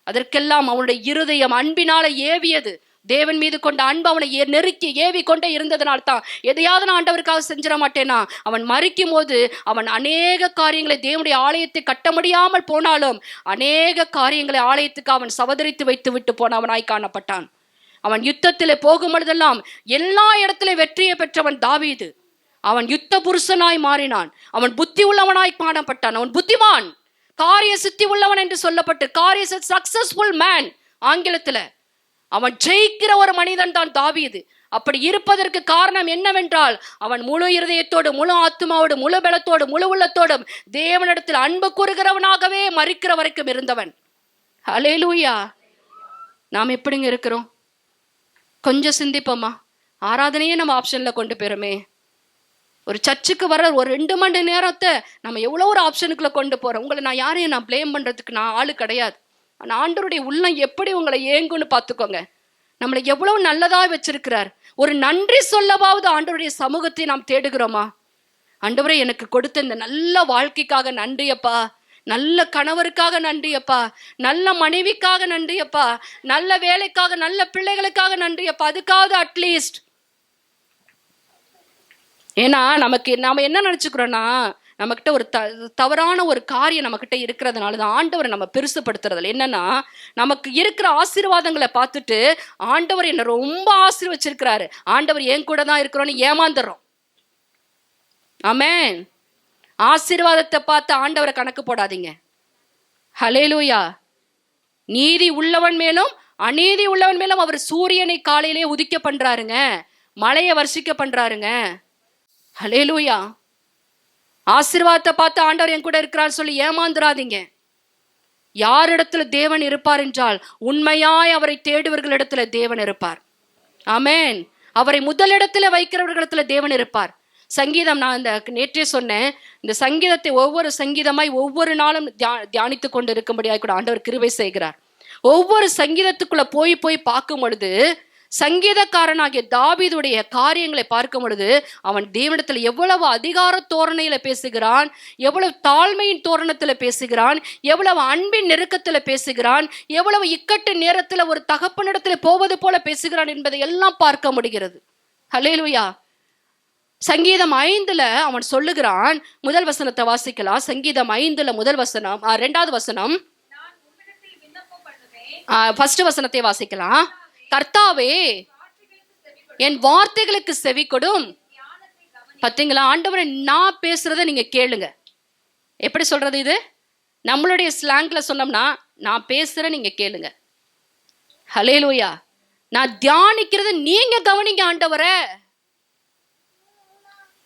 அதற்கெல்லாம் அவனுடைய இருதயம் அன்பினால ஏவியது. தேவன் மீது கொண்ட அன்பு அவனை நெருக்கி ஏவி கொண்டே இருந்ததுனால தான், எதையாவது நான் ஆண்டவருக்காக செஞ்சிட மாட்டேனா. அவன் மரிக்கும் போது அவன் அநேக காரியங்களை, தேவனுடைய ஆலயத்தை கட்ட முடியாமல் போனாலும் அநேக காரியங்களை ஆலயத்துக்கு அவன் சவதரித்து வைத்து விட்டு போனவனாய் காணப்பட்டான். அவன் யுத்தத்திலே போகும் பொழுதெல்லாம் எல்லா இடத்திலும் வெற்றியை பெற்றவன் தாவீது. அவன் யுத்த புருஷனாய் மாறினான். அவன் புத்தி உள்ளவனாய் காணப்பட்டான். அவன் புத்திமான், காரிய சித்தி உள்ளவன் என்று சொல்லப்பட்டு, காரிய சக்சஸ்ஃபுல் மேன் ஆங்கிலத்துல. அவன் ஜெயிக்கிற ஒரு மனிதன் தான் தாவீது. அப்படி இருப்பதற்கு காரணம் என்னவென்றால், அவன் முழு இருதயத்தோடு, முழு ஆத்மாவோடு, முழு பலத்தோடு, முழு உள்ளத்தோடும் தேவனிடத்தில் அன்பு கூறுகிறவனாகவே மரிக்கிற வரைக்கும் இருந்தவன். ஹல்லேலூயா. நாம் எப்படிங்க இருக்கிறோம்? கொஞ்சம் சிந்திப்போமா? ஆராதனையே நம்ம ஆப்ஷன்ல கொண்டு போயிருமே. ஒரு சர்ச்சுக்கு வர ஒரு 2 மணி நேரத்தை நம்ம எவ்வளோ ஒரு ஆப்ஷனுக்குள்ள கொண்டு போறோம். உங்களை நான் யாரையும் நான் ப்ளேம் பண்றதுக்கு நான் ஆளு கிடையாது. ஆனால் ஆண்டவருடைய உள்ளம் எப்படி உங்களை ஏங்குன்னு பார்த்துக்கோங்க. நம்மளை எவ்வளவு நல்லதா வச்சிருக்கிறார். ஒரு நன்றி சொல்லவாவது ஆண்டவருடைய சமூகத்தை நாம் தேடுகிறோமா? ஆண்டவரே, எனக்கு கொடுத்த இந்த நல்ல வாழ்க்கைக்காக நன்றியப்பா, நல்ல கணவருக்காக நன்றியப்பா, நல்ல மனைவிக்காக நன்றியப்பா, நல்ல வேலைக்காக, நல்ல பிள்ளைகளுக்காக நன்றியப்பா. அதுக்காவது அட்லீஸ்ட். ஏன்னா நாம என்ன நினைச்சுக்கிறோம்னா, நம்மகிட்ட ஒரு தவறான ஒரு காரியம் நம்மகிட்ட இருக்கிறதுனால தான் ஆண்டவரை நம்ம பெருசுப்படுத்துறதில்ல. என்னன்னா, நமக்கு இருக்கிற ஆசீர்வாதங்களை பார்த்துட்டு ஆண்டவர் என்ன ரொம்ப ஆசீர்வச்சிருக்கிறாரு, ஆண்டவர் என் கூட தான் இருக்கிறோன்னு ஏமாந்துடுறோம். ஆமென். ஆசீர்வாதத்தை பார்த்து ஆண்டவரை கணக்கு போடாதீங்க. ஹல்லேலூயா. நீதி உள்ளவன் மேலும் அநீதி உள்ளவன் மேலும் அவர் சூரியனை காலையிலே உதிக்க பண்றாருங்க, மழையை வர்ஷிக்க பண்றாருங்க. ஹல்லேலூயா. ஆசீர்வாதத்தை பார்த்து ஆண்டவர் என் கூட இருக்கிறார் சொல்லி ஏமாந்துராதீங்க. யாரிடத்துல தேவன் இருப்பார் என்றால், உண்மையாய் அவரை தேடுவர்களிடத்துல தேவன் இருப்பார். ஆமென். அவரை முதலிடத்துல வைக்கிறவர்களிடத்துல தேவன் இருப்பார். சங்கீதம், நான் இந்த நேற்றே சொன்னேன், இந்த சங்கீதத்தை ஒவ்வொரு சங்கீதமாய் ஒவ்வொரு நாளும் தியானித்து கொண்டு இருக்கும்படியாக கூட ஆண்டவர் கிருபை செய்கிறார். ஒவ்வொரு சங்கீதத்துக்குள்ள போய் போய் பார்க்கும் பொழுது, சங்கீதக்காரனாகிய தாவீதுடைய காரியங்களை பார்க்கும் பொழுது, அவன் தேவனிடத்துல எவ்வளவு அதிகார தோரணையில பேசுகிறான், எவ்வளவு தாழ்மையின் தோரணத்துல பேசுகிறான், எவ்வளவு அன்பின் நெருக்கத்துல பேசுகிறான், எவ்வளவு இக்கட்டு நேரத்துல ஒரு தகப்பனிடத்துல போவது போல பேசுகிறான் என்பதை எல்லாம் பார்க்க முடிகிறது. ஹல்லேலூயா. சங்கீதம் 5 அவன் சொல்லுகிறான், முதல் வசனத்தை வாசிக்கலாம். சங்கீதம் 5 முதல் வசனம், 2வது வசனம், ஃபர்ஸ்ட் வசனத்தை வாசிக்கலாம். கர்த்தாவே, என் வார்த்தைகளுக்கு செவி கொடும். பார்த்தீங்களா, ஆண்டவரே நான் பேசுறத நீங்க கேளுங்க. எப்படி சொல்றது இது? நம்மளுடைய ஸ்லாங்ல சொன்னோம்னா, நான் பேசுறேன் நீங்க கேளுங்க. ஹல்லேலூயா. நான் தியானிக்கிறது நீங்க கவனிங்க ஆண்டவரே.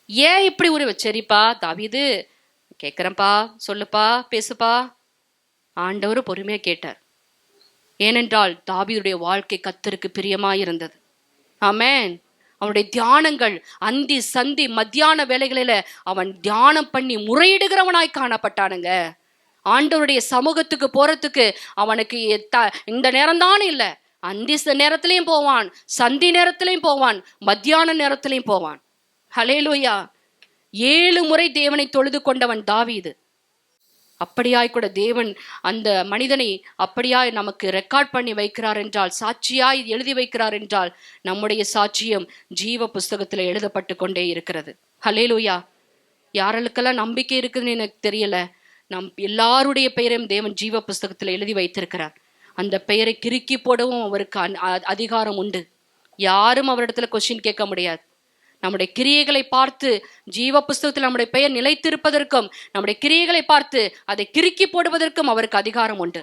ஏன் இப்படி ஒரு சரிப்பா தாவீது, கேட்குறேன்ப்பா, சொல்லுப்பா, பேசுப்பா. ஆண்டவர் பொறுமையா கேட்டார். ஏனென்றால் தாவீதுடைய வாழ்க்கை கர்த்தருக்கு பிரியமாயிருந்தது. ஆமென். அவனுடைய தியானங்கள் அந்தி சந்தி மத்தியான வேலைகளில அவன் தியானம் பண்ணி முறையிடுகிறவனாய் காணப்பட்டானுங்க. ஆண்டவருடைய சமூகத்துக்கு போறதுக்கு அவனுக்கு இந்த நேரம் தான் இல்லை, அந்தி நேரத்திலையும் போவான், சந்தி நேரத்திலையும் போவான், மத்தியான நேரத்திலையும் போவான். ஹல்லேலூயா. 7 முறை தேவனை தொழுது கொண்டவன் தாவீது. அப்படியாய் கூட தேவன் அந்த மனிதனை அப்படியாய் நமக்கு ரெக்கார்ட் பண்ணி வைக்கிறார் என்றால், சாட்சியாய் எழுதி வைக்கிறார் என்றால், நம்முடைய சாட்சியம் ஜீவ புஸ்தகத்துல எழுதப்பட்டு கொண்டே இருக்கிறது. ஹல்லேலூயா. யாருக்கெல்லாம் நம்பிக்கை இருக்குதுன்னு எனக்கு தெரியல, நம் எல்லாருடைய பெயரையும் தேவன் ஜீவ புஸ்தகத்துல எழுதி வைத்திருக்கிறார். அந்த பெயரை கிறுக்கி போடவும் அவருக்கு அதிகாரம் உண்டு. யாரும் அவரிடத்துல கொஸ்டின் கேட்க முடியாது. நம்முடைய கிரியைகளை பார்த்து ஜீவ புஸ்தகத்தில் நம்முடைய பெயர் நிலைத்திருப்பதற்கும், நம்முடைய கிரியைகளை பார்த்து அதை கிறுக்கி போடுவதற்கும் அவருக்கு அதிகாரம் உண்டு.